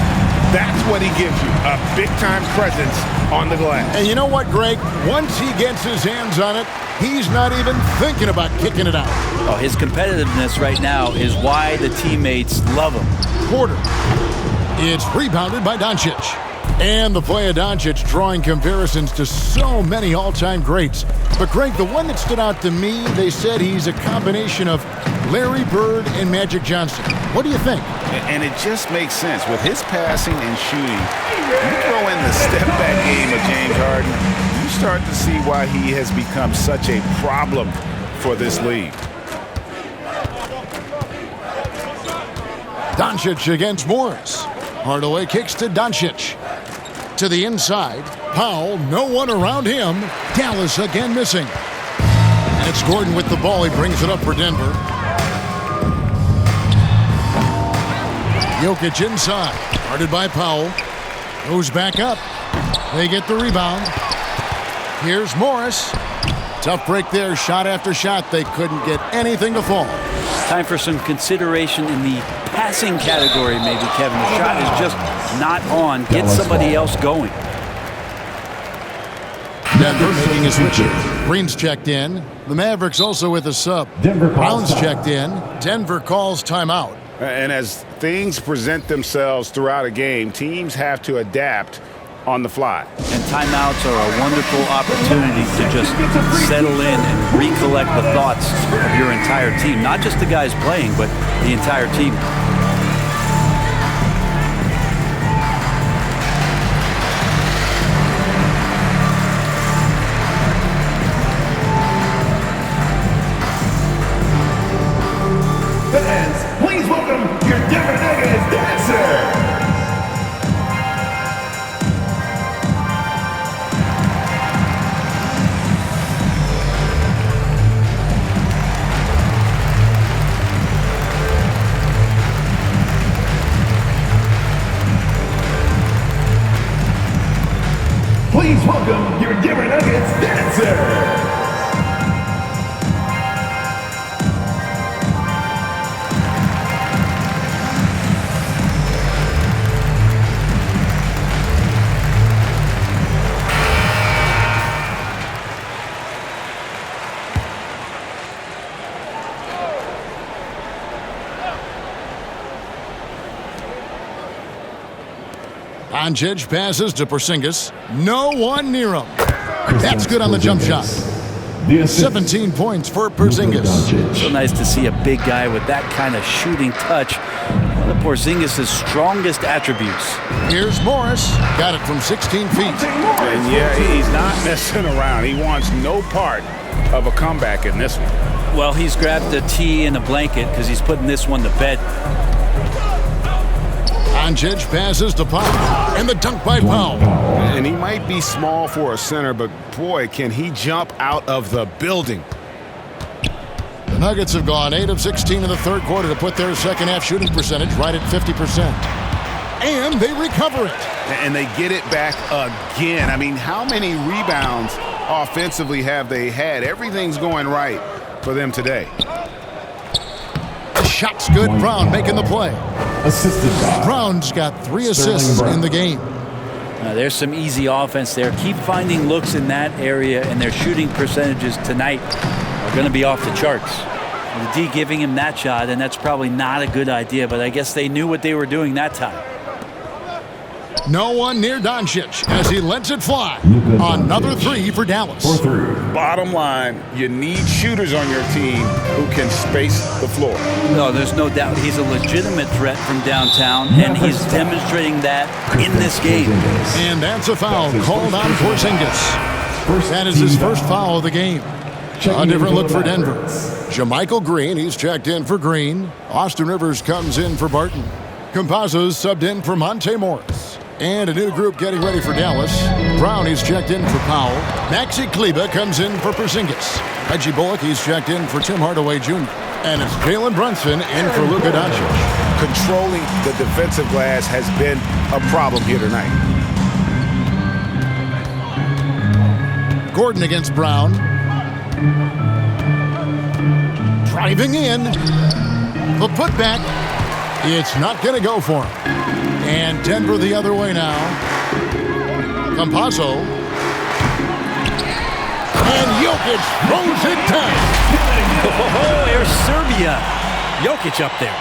That's what he gives you, a big-time presence on the glass. And you know what, Greg? Once he gets his hands on it, he's not even thinking about kicking it out. Oh, his competitiveness right now is why the teammates love him. Porter. It's rebounded by Doncic. And the play of Doncic drawing comparisons to so many all-time greats. But, Greg, the one that stood out to me, they said he's a combination of Larry Bird and Magic Johnson. What do you think? And it just makes sense. With his passing and shooting, you throw in the step-back game of James Harden, you start to see why he has become such a problem for this league. Doncic against Morris. Hardaway kicks to Doncic. To the inside. Powell, no one around him. Dallas again missing. And it's Gordon with the ball. He brings it up for Denver. Jokic inside. Guarded by Powell. Goes back up. They get the rebound. Here's Morris. Tough break there. Shot after shot. They couldn't get anything to fall. Time for some consideration in the passing category, maybe, Kevin. The shot is just not on. Get somebody else going. Denver making a switch. Green's checked in. The Mavericks also with a sub. Brown's checked in. Denver calls timeout. And as things present themselves throughout a game, teams have to adapt on the fly. And timeouts are a wonderful opportunity to just settle in and recollect the thoughts of your entire team. Not just the guys playing, but the entire team. Fans, please welcome your Denver Nuggets dancer. Please welcome your Denver Nuggets dancer. Doncic passes to Porzingis. No one near him. That's good on the jump shot. 17 points for Porzingis. So nice to see a big guy with that kind of shooting touch. One of Porzingis' strongest attributes. Here's Morris. Got it from 16 feet. And yeah, he's not messing around. He wants no part of a comeback in this one. Well, he's grabbed a tee and a blanket because he's putting this one to bed. Doncic passes to Powell. And the dunk by Powell. And he might be small for a center, but boy, can he jump out of the building. The Nuggets have gone 8 of 16 in the third quarter to put their second half shooting percentage right at 50%. And they recover it. And they get it back again. I mean, how many rebounds offensively have they had? Everything's going right for them today. The shot's good. Brown making the play. Assisted by Brown's got 3 assists in the game. There's some easy offense there. Keep finding looks in that area, and their shooting percentages tonight are going to be off the charts. The D giving him that shot, and that's probably not a good idea, but I guess they knew what they were doing that time. No one near Doncic as he lets it fly. Another three for Dallas. Bottom line, you need shooters on your team who can space the floor. No, there's no doubt he's a legitimate threat from downtown, and he's demonstrating that in this game. And that's a foul called on Porzingis. That is his first foul of the game. A different look for Denver. Jermichael Green, he's checked in for Green. Austin Rivers comes in for Barton. Campazzo's subbed in for Monte Morris. And a new group getting ready for Dallas. Brown, he's checked in for Powell. Maxi Kleber comes in for Porzingis. Reggie Bullock, he's checked in for Tim Hardaway Jr. And it's Jalen Brunson in for Luka Doncic. Controlling the defensive glass has been a problem here tonight. Gordon against Brown. Driving in. The putback. It's not going to go for him. And Denver the other way now. Campazzo. And Jokic throws it down. Oh, there's Serbia. Jokic up there.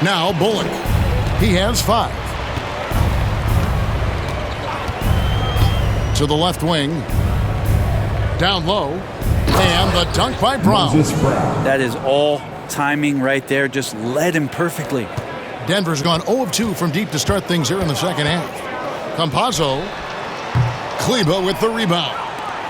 Now Bullock. He has 5. To the left wing. Down low. And the dunk by Brown. That is all timing right there. Just led him perfectly. Denver's gone 0 of 2 from deep to start things here in the second half. Campazzo. Kleber with the rebound.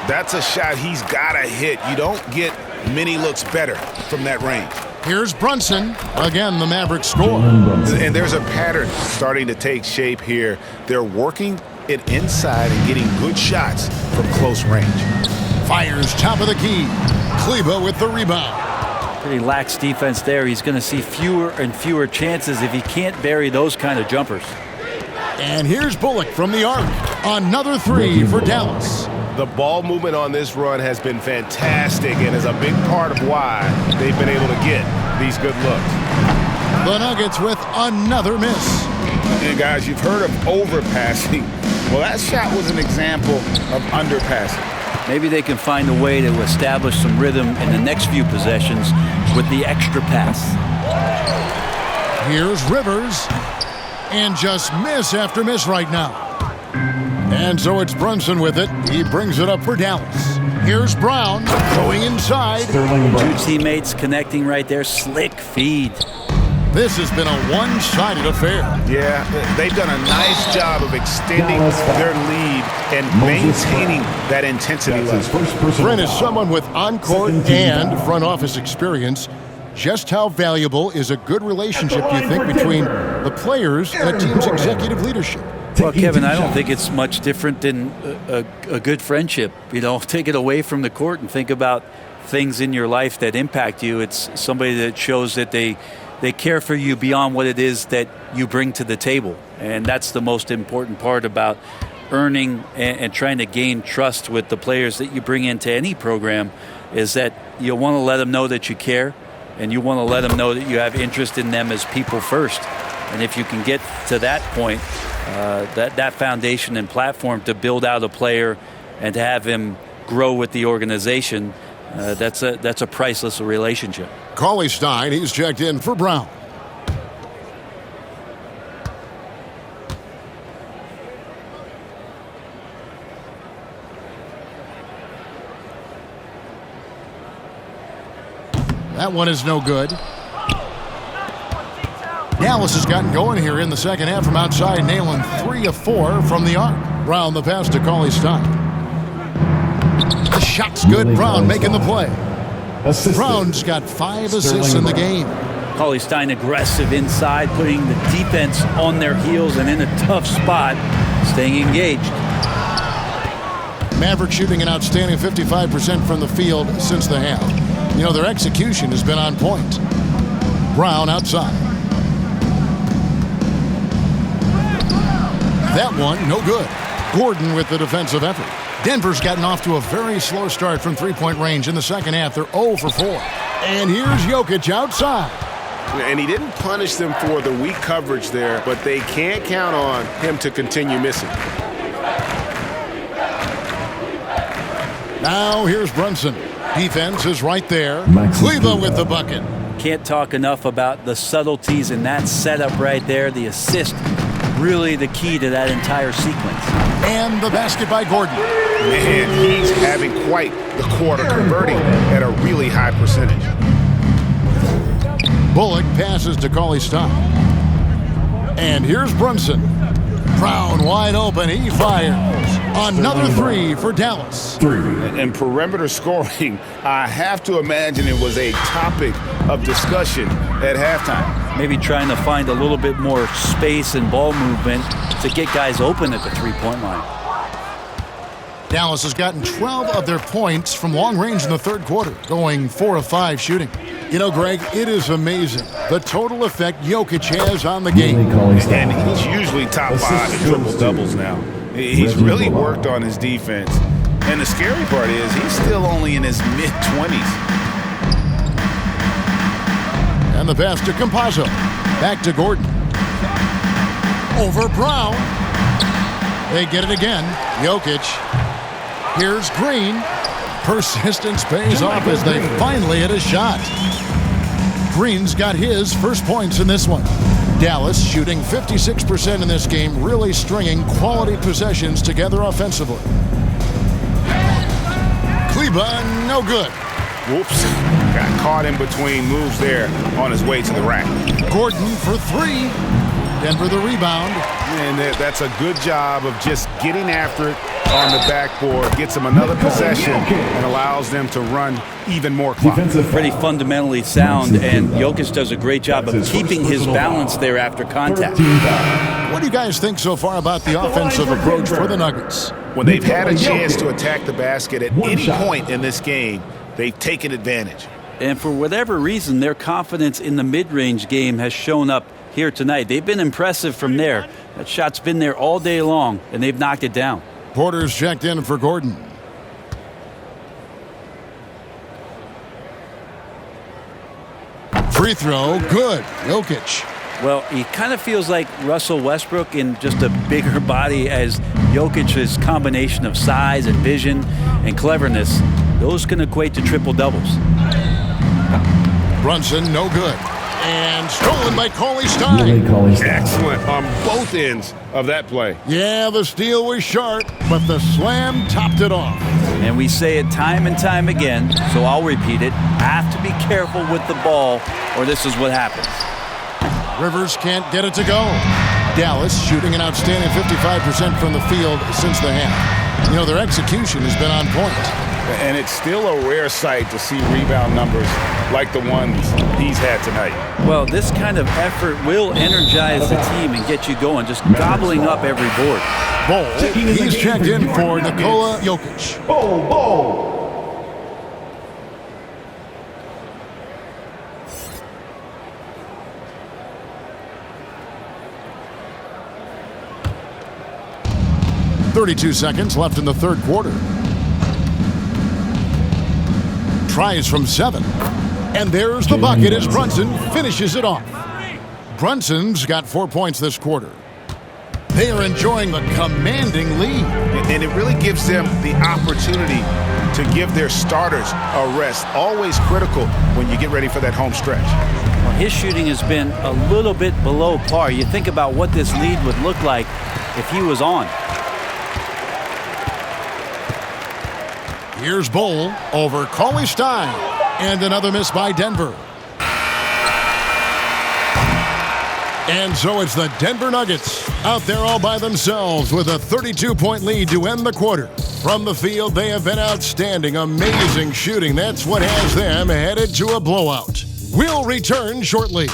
That's a shot he's got to hit. You don't get many looks better from that range. Here's Brunson. Again, the Mavericks score. And there's a pattern starting to take shape here. They're working it inside and getting good shots from close range. Fires top of the key. Kleber with the rebound. Pretty lax defense there. He's going to see fewer and fewer chances if he can't bury those kind of jumpers. And here's Bullock from the arc. Another 3 for Dallas. The ball movement on this run has been fantastic and is a big part of why they've been able to get these good looks. The Nuggets with another miss. And guys, you've heard of overpassing. Well, that shot was an example of underpassing. Maybe they can find a way to establish some rhythm in the next few possessions with the extra pass. Here's Rivers. And just miss after miss right now. And so it's Brunson with it. He brings it up for Dallas. Here's Brown going inside. Two teammates connecting right there. Slick feed. This has been a one-sided affair. Yeah, they've done a nice job of extending their lead and maintaining that intensity level. Brent is someone with on-court and front office experience. Just how valuable is a good relationship, do you think, between the players and a team's executive leadership? Well, Kevin, I don't think it's much different than a good friendship. You know, take it away from the court and think about things in your life that impact you. It's somebody that shows that they care for you beyond what it is that you bring to the table. And that's the most important part about earning and trying to gain trust with the players that you bring into any program, is that you want to let them know that you care, and you want to let them know that you have interest in them as people first. And if you can get to that point, that foundation and platform to build out a player and to have him grow with the organization, that's a priceless relationship. Cauley Stein, he's checked in for Brown. That one is no good. Dallas has gotten going here in the second half from outside, nailing 3 of 4 from the arc. Brown the pass to Cauley Stein. The shot's good. Brown making the play. Brown's got 5 assists in the game. Cauley Stein aggressive inside, putting the defense on their heels and in a tough spot, staying engaged. Mavericks shooting an outstanding 55% from the field since the half. You know, their execution has been on point. Brown outside. That one, no good. Gordon with the defensive effort. Denver's gotten off to a very slow start from three-point range in the second half. They're 0 for 4. And here's Jokic outside. And he didn't punish them for the weak coverage there, but they can't count on him to continue missing. Now here's Brunson. Defense is right there. Cleveland with the bucket. Can't talk enough about the subtleties in that setup right there. The assist, really the key to that entire sequence. And the basket by Gordon. And he's having quite the quarter, converting at a really high percentage. Bullock passes to Cauley-Stein. And here's Brunson. Brown wide open. He fires. Another three for Dallas. And perimeter scoring, I have to imagine it was a topic of discussion at halftime. Maybe trying to find a little bit more space and ball movement to get guys open at the three-point line. Dallas has gotten 12 of their points from long range in the third quarter, going 4 of 5 shooting. You know, Greg, it is amazing the total effect Jokic has on the game. And he's usually top 5 in triple-doubles now. He's really worked on his defense. And the scary part is he's still only in his mid-20s. And the pass to Campazzo. Back to Gordon. Over Brown. They get it again. Jokic. Here's Green. Persistence pays off as they finally hit a shot. Green's got his first points in this one. Dallas shooting 56% in this game, really stringing quality possessions together offensively. Kleber, no good. Whoops. Got caught in between moves there on his way to the rack. Gordon for 3. Denver the rebound. And that's a good job of just getting after it on the backboard. Gets them another possession and allows them to run even more clock. Pretty fundamentally sound, and Jokic does a great job of keeping his balance there after contact. What do you guys think so far about the offensive approach for the Nuggets? When they've had a chance to attack the basket at any point in this game, they've taken advantage. And for whatever reason, their confidence in the mid-range game has shown up here tonight. They've been impressive from there. That shot's been there all day long, and they've knocked it down. Porter's checked in for Gordon. Free throw, good. Jokic. Well, he kind of feels like Russell Westbrook in just a bigger body, as Jokic's combination of size and vision and cleverness, those can equate to triple-doubles. Brunson, no good. And stolen by Cauley-Stein. Excellent on both ends of that play. Yeah, the steal was sharp, but the slam topped it off. And we say it time and time again, so I'll repeat it. Have to be careful with the ball, or this is what happens. Rivers can't get it to go. Dallas shooting an outstanding 55% from the field since the half. You know, their execution has been on point. And it's still a rare sight to see rebound numbers like the ones he's had tonight. Well, this kind of effort will energize the team and get you going, just gobbling up every board. Bol, he's checked in for Nikola Jokic. Bol. 32 seconds left in the third quarter. Tries from 7. And there's the bucket as Brunson finishes it off. Brunson's got 4 points this quarter. They are enjoying the commanding lead. And it really gives them the opportunity to give their starters a rest. Always critical when you get ready for that home stretch. Well, his shooting has been a little bit below par. You think about what this lead would look like if he was on. Here's Bol over Cauley-Stein. And another miss by Denver. And so it's the Denver Nuggets out there all by themselves with a 32-point lead to end the quarter. From the field, they have been outstanding. Amazing shooting. That's what has them headed to a blowout. We'll return shortly.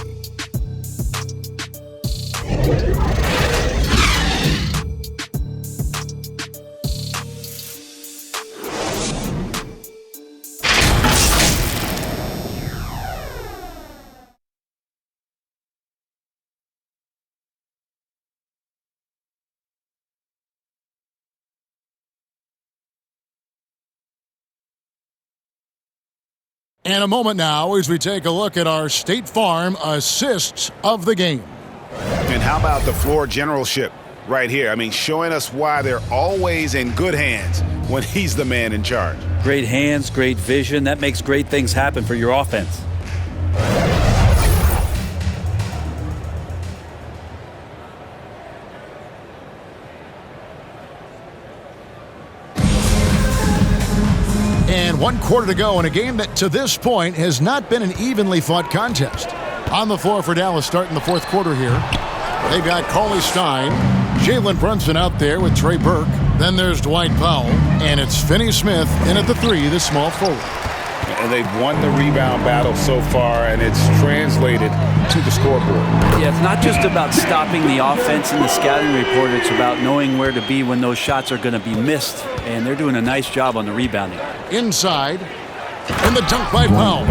And a moment now as we take a look at our State Farm assists of the game. And how about the floor generalship right here? I mean, showing us why they're always in good hands when he's the man in charge. Great hands, great vision. That makes great things happen for your offense. And 1 quarter to go in a game that to this point has not been an evenly fought contest. On the floor for Dallas starting the fourth quarter here. They've got Cauley Stein, Jalen Brunson out there with Trey Burke. Then there's Dwight Powell, and it's Finney Smith in at the 3, the small forward. And they've won the rebound battle so far, and it's translated to the scoreboard. Yeah, it's not just about stopping the offense in the scouting report. It's about knowing where to be when those shots are going to be missed, and they're doing a nice job on the rebounding. Inside, and the dunk by Powell.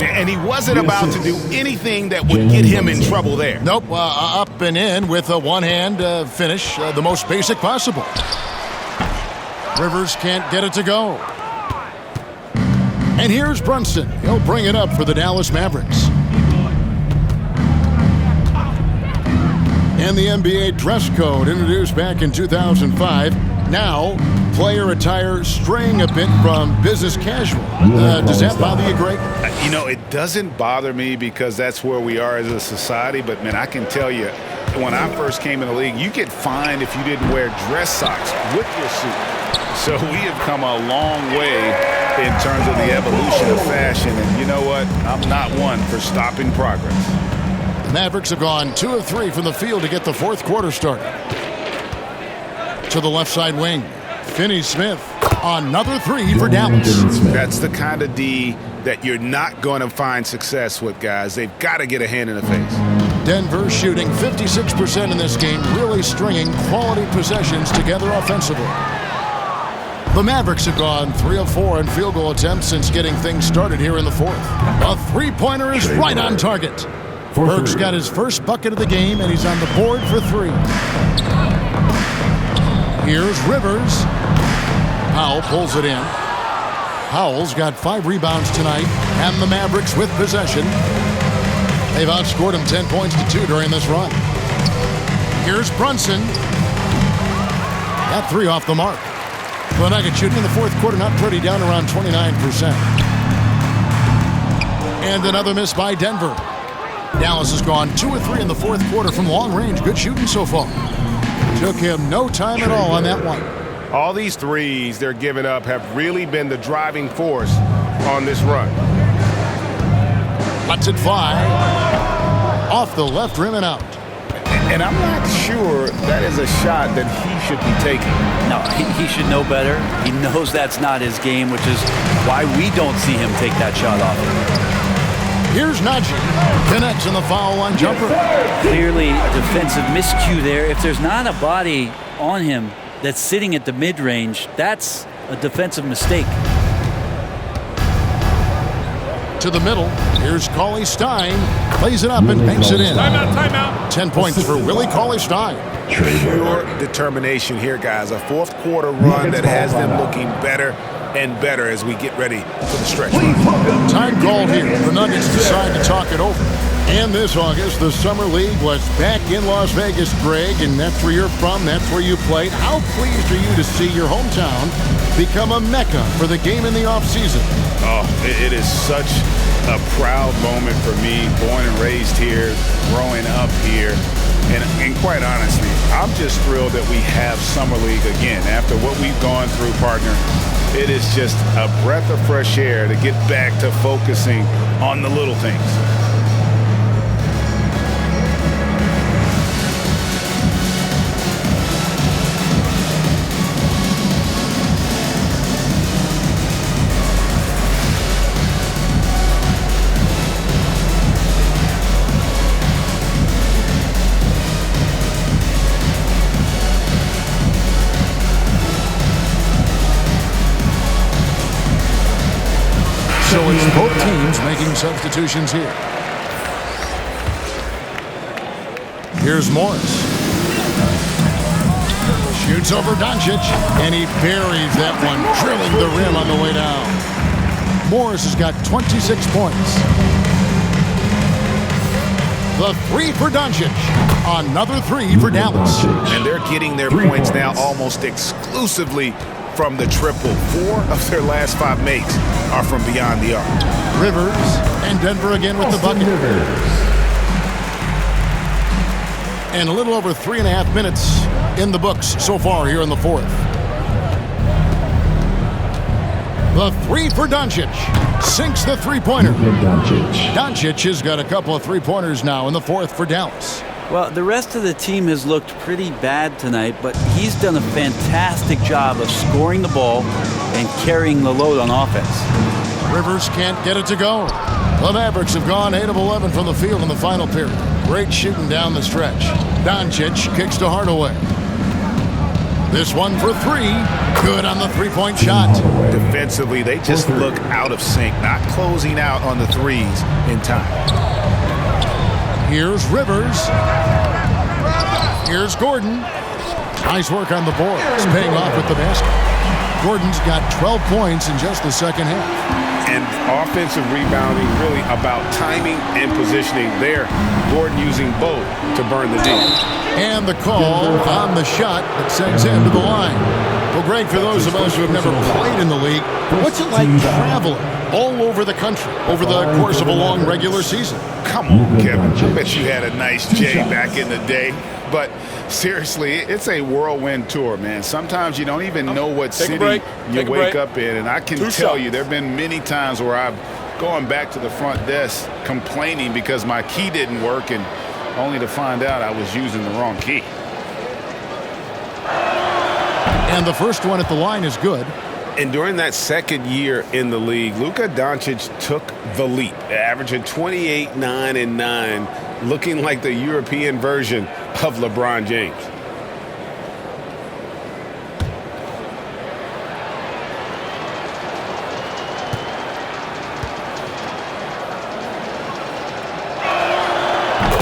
And he wasn't about to do anything that would get him in trouble there. Nope, up and in with a one-hand finish, the most basic possible. Rivers can't get it to go. And here's Brunson. He'll bring it up for the Dallas Mavericks. And the NBA dress code introduced back in 2005. Now, player attire straying a bit from business casual. Does that bother you, Greg? You know, it doesn't bother me because that's where we are as a society. But, man, I can tell you, when I first came in the league, you get fined if you didn't wear dress socks with your suit. So we have come a long way in terms of the evolution of fashion. And you know what? I'm not one for stopping progress. The Mavericks have gone 2 of 3 from the field to get the fourth quarter started. To the left side wing, Finney Smith. Another 3 for Dallas. That's the kind of D that you're not going to find success with, guys. They've got to get a hand in the face. Denver shooting 56% in this game, really stringing quality possessions together offensively. The Mavericks have gone 3 of 4 in field goal attempts since getting things started here in the fourth. A three-pointer is right on target. Burke's got his first bucket of the game, and he's on the board for 3. Here's Rivers. Powell pulls it in. Powell's got 5 rebounds tonight, and the Mavericks with possession. They've outscored him 10 points to 2 during this run. Here's Brunson. That 3 off the mark. The Nuggets shooting in the fourth quarter, not pretty, down around 29%. And another miss by Denver. Dallas has gone 2 of 3 in the fourth quarter from long range. Good shooting so far. Took him no time at all on that one. All these threes they're giving up have really been the driving force on this run. Lets it fly. Off the left rim and out. And I'm not sure that is a shot that he should be taking. No, he should know better. He knows that's not his game, which is why we don't see him take that shot off. Here's Najee. Connects in the foul line jumper. Clearly a defensive miscue there. If there's not a body on him that's sitting at the mid-range, that's a defensive mistake. To the middle. Here's Cauley Stein. Plays it up and banks it in. Timeout. 10 points for Willie Cauley Stein. Pure determination here, guys. A fourth quarter run that has them looking better and better as we get ready for the stretch. Time called here. The Nuggets decide to talk it over. And this August, the Summer League was back in Las Vegas, Greg, and that's where you're from, that's where you played. How pleased are you to see your hometown become a mecca for the game in the offseason? Oh, it is such a proud moment for me, born and raised here, growing up here. And quite honestly, I'm just thrilled that we have Summer League again. After what we've gone through, partner, it is just a breath of fresh air to get back to focusing on the little things. So it's both teams making substitutions here. Here's Morris. Shoots over Doncic, and he buries that one, drilling the rim on the way down. Morris has got 26 points. The three for Doncic. Another three for Dallas. And they're getting their points now almost exclusively from the triple. 4 of their last 5 makes are from beyond the arc. Rivers and Denver again with the bucket. And a little over 3.5 minutes in the books so far here in the fourth. The three for Doncic. Sinks the three-pointer. Doncic has got a couple of three-pointers now in the fourth for Dallas. Well, the rest of the team has looked pretty bad tonight, but he's done a fantastic job of scoring the ball and carrying the load on offense. Rivers can't get it to go. The Mavericks have gone 8 of 11 from the field in the final period. Great shooting down the stretch. Doncic kicks to Hardaway. This one for three. Good on the three-point shot. Defensively, they just look out of sync, not closing out on the threes in time. Here's Rivers. Here's Gordon. Nice work on the board. It's paying off with the basket. Gordon's got 12 points in just the second half. And offensive rebounding really about timing and positioning there. Gordon using both to burn the D. And the call on the shot that sends him to the line. Well, Greg, for those of us who have never played in the league, what's it like traveling all over the country over the course of a long regular season? Come on, Kevin. I bet you had a nice J back in the day. But seriously, it's a whirlwind tour, man. Sometimes you don't even know what city you wake up in. And I can tell you there have been many times where I've gone back to the front desk complaining because my key didn't work, and only to find out I was using the wrong key. And the first one at the line is good. And during that second year in the league, Luka Doncic took the leap, averaging 28, 9, and 9, looking like the European version of LeBron James.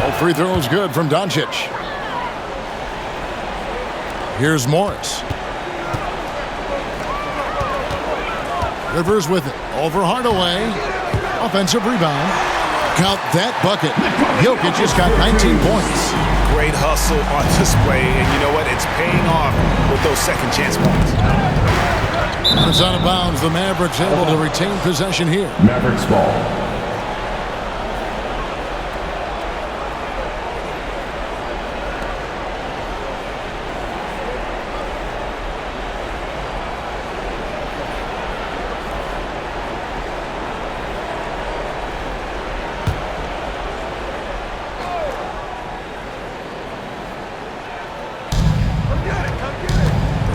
All free throws good from Doncic. Here's Morris. Rivers with it. Over Hardaway. Offensive rebound. Count that bucket. Jokic just got 19 points. Great hustle on display, and you know what? It's paying off with those second chance points. It's out of bounds. The Mavericks able to retain possession here. Mavericks ball.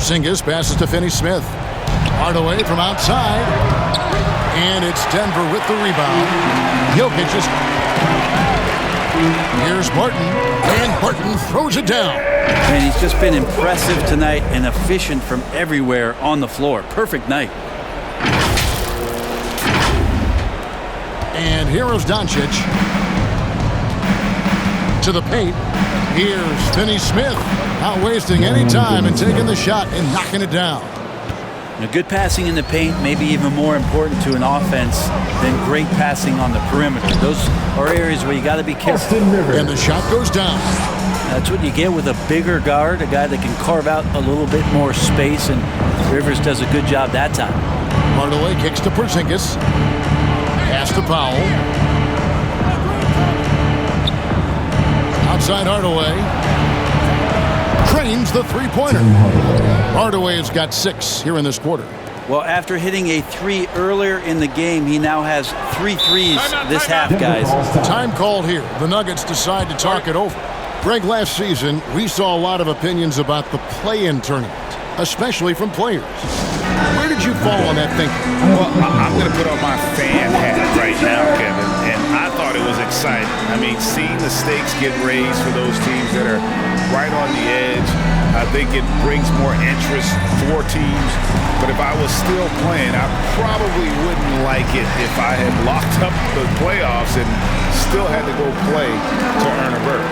Porzingis passes to Finney Smith. Hardaway from outside. And it's Denver with the rebound. Jokic just... Here's Martin. And Martin throws it down. And he's just been impressive tonight and efficient from everywhere on the floor. Perfect night. And here is Doncic. To the paint. Here's Finney Smith. Not wasting any time and taking the shot and knocking it down. Now, good passing in the paint may be even more important to an offense than great passing on the perimeter. Those are areas where you got to be careful. And the shot goes down. That's what you get with a bigger guard, a guy that can carve out a little bit more space, and Rivers does a good job that time. Hardaway kicks to Porzingis. Pass to Powell. Outside Hardaway. Cranes the three-pointer. Hardaway has got 6 here in this quarter. Well, after hitting a 3 earlier in the game, he now has 3 threes this half, guys. Time called here. The Nuggets decide to talk it over. Greg, last season, we saw a lot of opinions about the play-in tournament, especially from players. Where did you fall on that thinking? Well, I'm going to put on my fan hat right now, Kevin, and I thought it was exciting. I mean, seeing the stakes get raised for those teams that are right on the edge, I think it brings more interest for teams. But if I was still playing, I probably wouldn't like it if I had locked up the playoffs and still had to go play to earn a berth.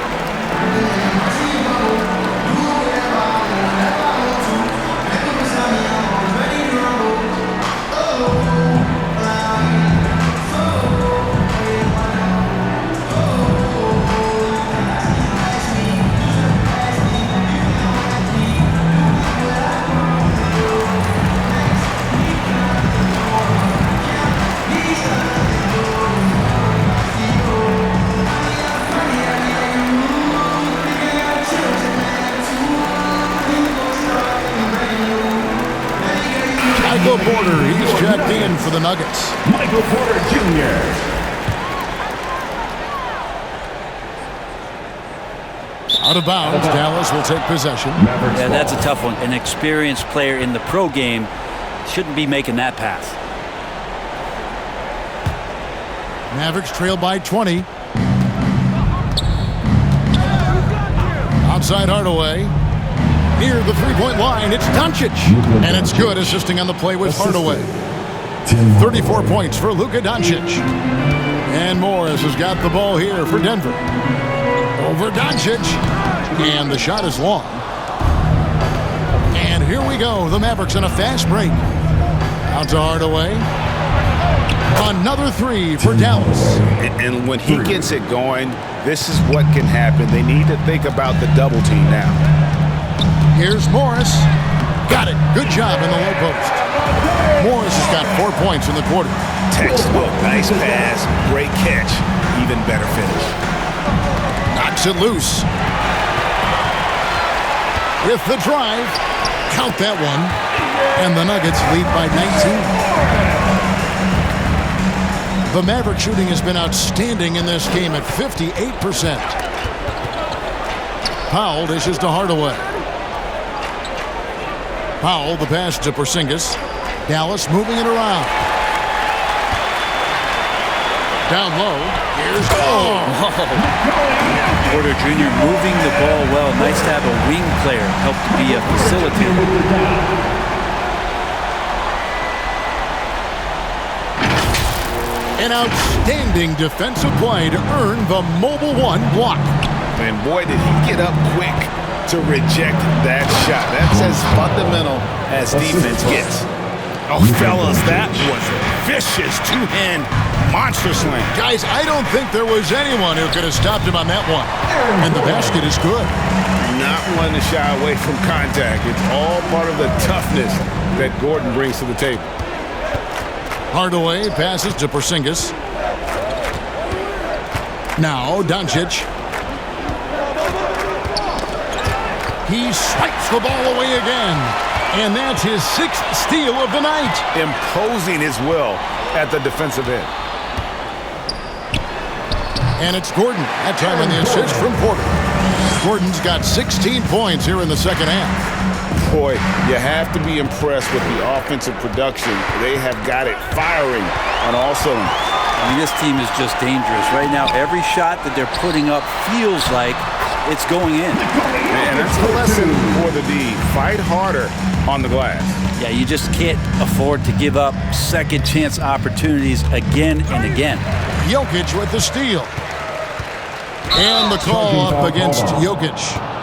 Michael Porter, he's checked in for the Nuggets. Michael Porter Jr. Out of bounds, Dallas will take possession. Yeah, that's a tough one. An experienced player in the pro game shouldn't be making that pass. Mavericks trail by 20. Outside Hardaway. Near the three-point line, it's Doncic. And it's good, assisting on the play with Hardaway. 34 points for Luka Doncic. And Morris has got the ball here for Denver. Over Doncic. And the shot is long. And here we go. The Mavericks on a fast break. Out to Hardaway. Another three for Dallas. And when he gets it going, this is what can happen. They need to think about the double team now. Here's Morris. Got it. Good job in the low post. Morris has got 4 points in the quarter. Textbook. Nice pass. Great catch. Even better finish. Knocks it loose. With the drive. Count that one. And the Nuggets lead by 19. The Maverick shooting has been outstanding in this game at 58%. Powell dishes to Hardaway. Powell, the pass to Porzingis. Dallas moving it around. Down low. Here's Porter Jr. moving the ball well. Nice to have a wing player help to be a facilitator. An outstanding defensive play to earn the mobile one block. And boy, did he get up quick to reject that shot. That's as fundamental as defense gets. Oh, fellas, that was a vicious two-hand monster slam. Guys, I don't think there was anyone who could have stopped him on that one. And the basket is good. Not one to shy away from contact. It's all part of the toughness that Gordon brings to the table. Hardaway passes to Porzingis. Now Doncic. He swipes the ball away again. And that's his 6th steal of the night. Imposing his will at the defensive end. And it's Gordon. That time on the assist from Porter. Gordon's got 16 points here in the second half. Boy, you have to be impressed with the offensive production. They have got it firing on all cylinders. I mean, this team is just dangerous. Right now, every shot that they're putting up feels like it's going in. And that's the lesson for the D. Fight harder on the glass. Yeah, you just can't afford to give up second chance opportunities again and again. Jokic with the steal. And the call up against Jokic.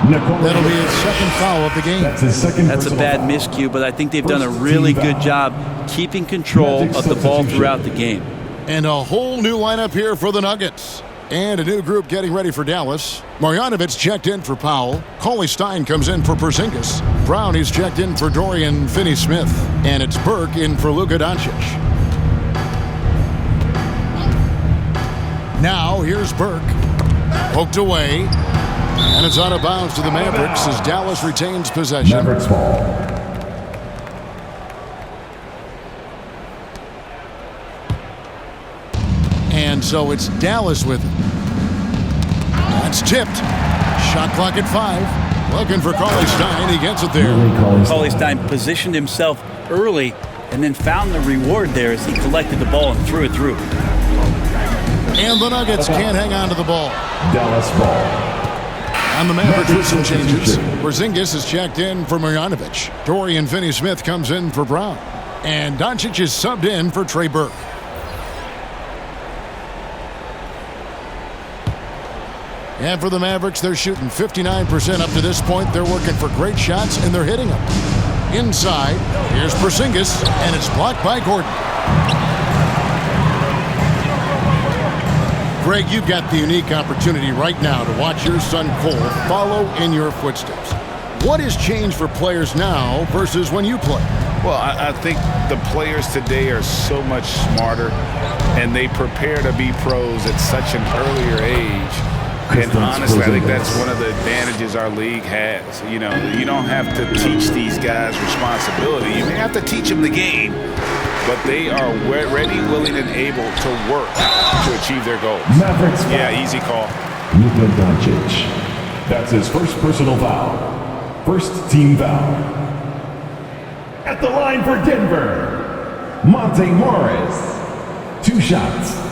That'll be his second foul of the game. That's a bad miscue, but I think they've done a really good job keeping control of the ball throughout the game. And a whole new lineup here for the Nuggets. And a new group getting ready for Dallas. Marjanovic checked in for Powell. Cauley-Stein comes in for Porzingis. Brown, he's checked in for Dorian Finney-Smith. And it's Burke in for Luka Doncic. Now here's Burke. Poked away. And it's out of bounds to the Mavericks as Dallas retains possession. Mavericks ball. And so it's Dallas with it. That's tipped. Shot clock at 5. Looking for Cauley-Stein. He gets it there. Cauley-Stein positioned himself early and then found the reward there as he collected the ball and threw it through. And the Nuggets can't hang on to the ball. Dallas ball. And the Mavericks with some changes. Porzingis is checked in for Marjanovic. Dorian Finney-Smith comes in for Brown. And Doncic is subbed in for Trey Burke. And for the Mavericks, they're shooting 59% up to this point. They're working for great shots, and they're hitting them. Inside, here's Porzingis, and it's blocked by Gordon. Greg, you've got the unique opportunity right now to watch your son Cole follow in your footsteps. What has changed for players now versus when you played? Well, I think the players today are so much smarter, and they prepare to be pros at such an earlier age. And honestly, I think that's one of the advantages our league has. You know, you don't have to teach these guys responsibility. You may have to teach them the game, but they are ready, willing, and able to work to achieve their goals. Mavericks foul. Yeah, easy call. Luka Doncic. That's his first personal foul. First team foul. At the line for Denver, Monte Morris. 2 shots.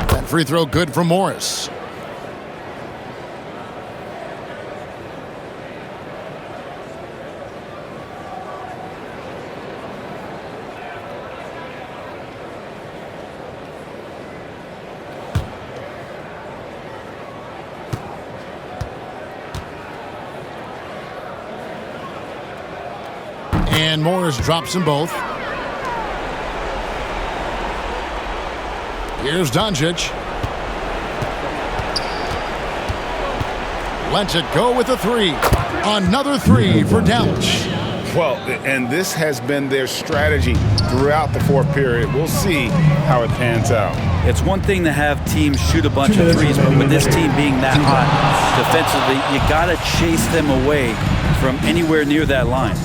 That free throw good for Morris. And Morris drops them both. Here's Doncic. Lets it go with a 3. Another 3 for Dallas. Well, and this has been their strategy throughout the fourth period. We'll see how it pans out. It's one thing to have teams shoot a bunch of threes, but with this team being that hot defensively, you got to chase them away from anywhere near that line.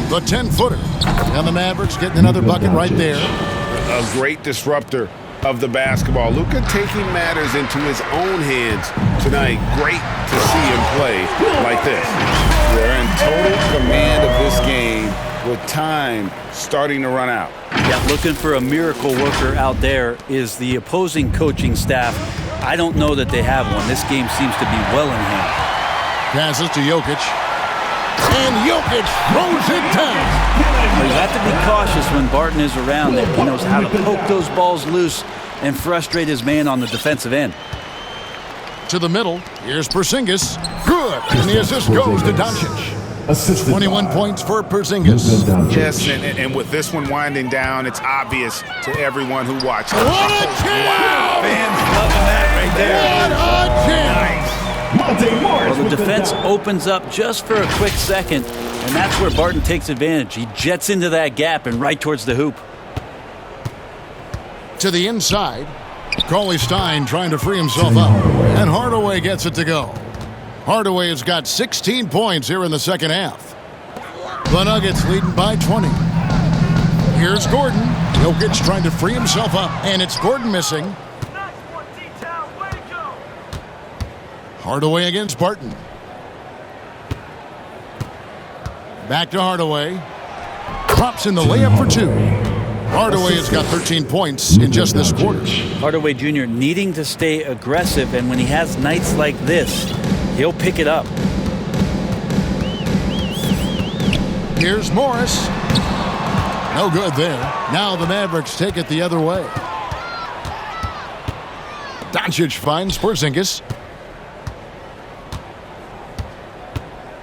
The 10-footer. And the Mavericks getting another bucket right there. A great disruptor of the basketball. Luka taking matters into his own hands tonight. Great to see him play like this. They're in total command of this game with time starting to run out. Yeah, looking for a miracle worker out there is the opposing coaching staff. I don't know that they have one. This game seems to be well in hand. Passes to Jokic. And Jokic throws it down. You have to be cautious when Barton is around there. He knows how to poke those balls loose and frustrate his man on the defensive end. To the middle. Here's Porzingis. Good. And the assist goes to Doncic. 21 points for Porzingis. Yes, and with this one winding down, it's obvious to everyone who watches. What a jam! Wow, fans loving that right there. What a jam! Nice. Well, the defense opens up just for a quick second, and that's where Barton takes advantage. He jets into that gap and right towards the hoop. To the inside. Cauley-Stein trying to free himself up. And Hardaway gets it to go. Hardaway has got 16 points here in the second half. The Nuggets leading by 20. Here's Gordon. Jokic trying to free himself up, and it's Gordon missing. Hardaway against Barton. Back to Hardaway. Drops in the layup for 2. Hardaway has got 13 points in just this quarter. Hardaway Jr. needing to stay aggressive, and when he has nights like this, he'll pick it up. Here's Morris. No good there. Now the Mavericks take it the other way. Doncic finds Porzingis.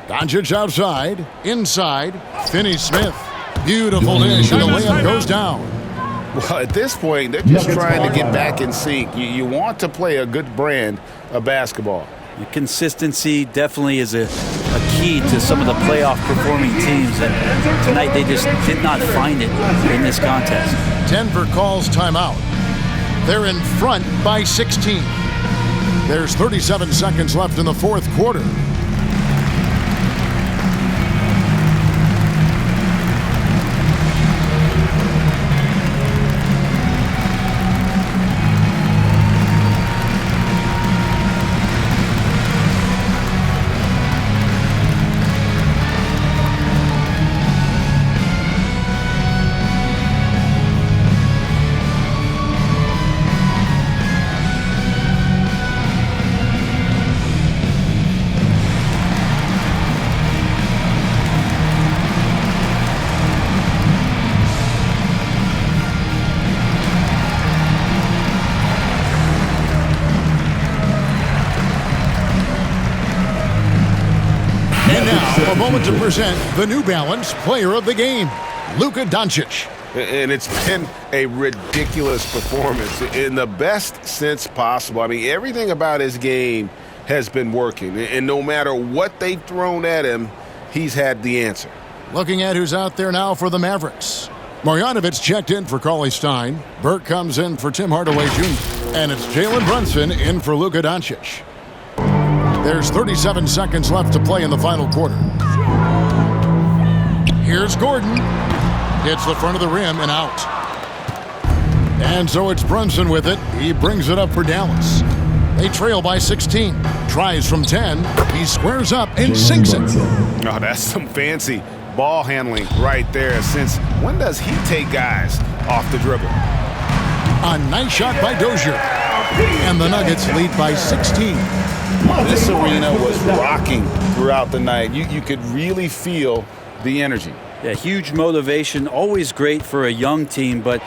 Doncic outside. Inside. Finney-Smith. Beautiful dish, and the layup goes down. Well, at this point, they're just trying to get back in sync. You want to play a good brand of basketball. The consistency definitely is a key to some of the playoff performing teams, and tonight they just did not find it in this contest. Denver calls timeout. They're in front by 16. There's 37 seconds left in the fourth quarter. A moment to present the New Balance Player of the Game, Luka Doncic. And it's been a ridiculous performance in the best sense possible. I mean, everything about his game has been working. And no matter what they've thrown at him, he's had the answer. Looking at who's out there now for the Mavericks. Marjanovic checked in for Cauley Stein. Burke comes in for Tim Hardaway Jr. And it's Jalen Brunson in for Luka Doncic. There's 37 seconds left to play in the final quarter. Here's Gordon. Hits the front of the rim and out. And so it's Brunson with it. He brings it up for Dallas. They trail by 16. Tries from 10. He squares up and sinks it. Oh, that's some fancy ball handling right there. Since when does he take guys off the dribble? A nice shot by Dozier. And the Nuggets lead by 16. This arena was rocking throughout the night. You could really feel the energy. Yeah, huge motivation, always great for a young team, but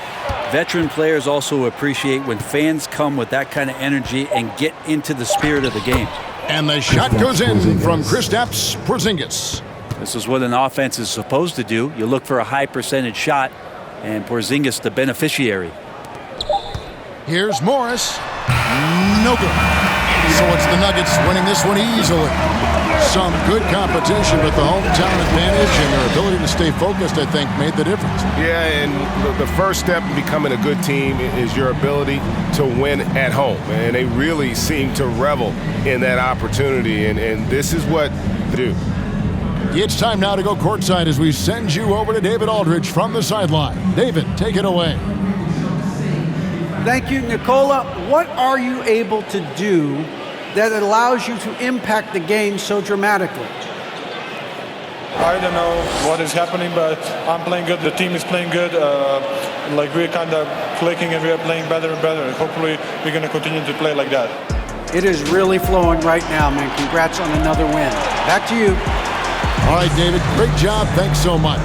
veteran players also appreciate when fans come with that kind of energy and get into the spirit of the game. And the shot goes in from Kristaps Porzingis. This is what an offense is supposed to do. You look for a high percentage shot, and Porzingis the beneficiary. Here's Morris. No good. So it's the Nuggets winning this one easily. Some good competition, but the hometown advantage and their ability to stay focused, I think, made the difference. Yeah, and the first step in becoming a good team is your ability to win at home. And they really seem to revel in that opportunity, and this is what they do. It's time now to go courtside as we send you over to David Aldridge from the sideline. David, take it away. Thank you, Nicola. What are you able to do that allows you to impact the game so dramatically? I don't know what is happening, but I'm playing good. The team is playing good. Like we're kind of clicking and we're playing better and better. Hopefully we're going to continue to play like that. It is really flowing right now, man. Congrats on another win. Back to you. All right, David, great job. Thanks so much.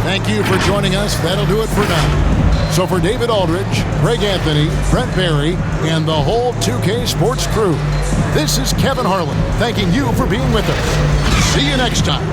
Thank you for joining us. That'll do it for now. So for David Aldridge, Greg Anthony, Brent Barry, and the whole 2K Sports crew, this is Kevin Harlan thanking you for being with us. See you next time.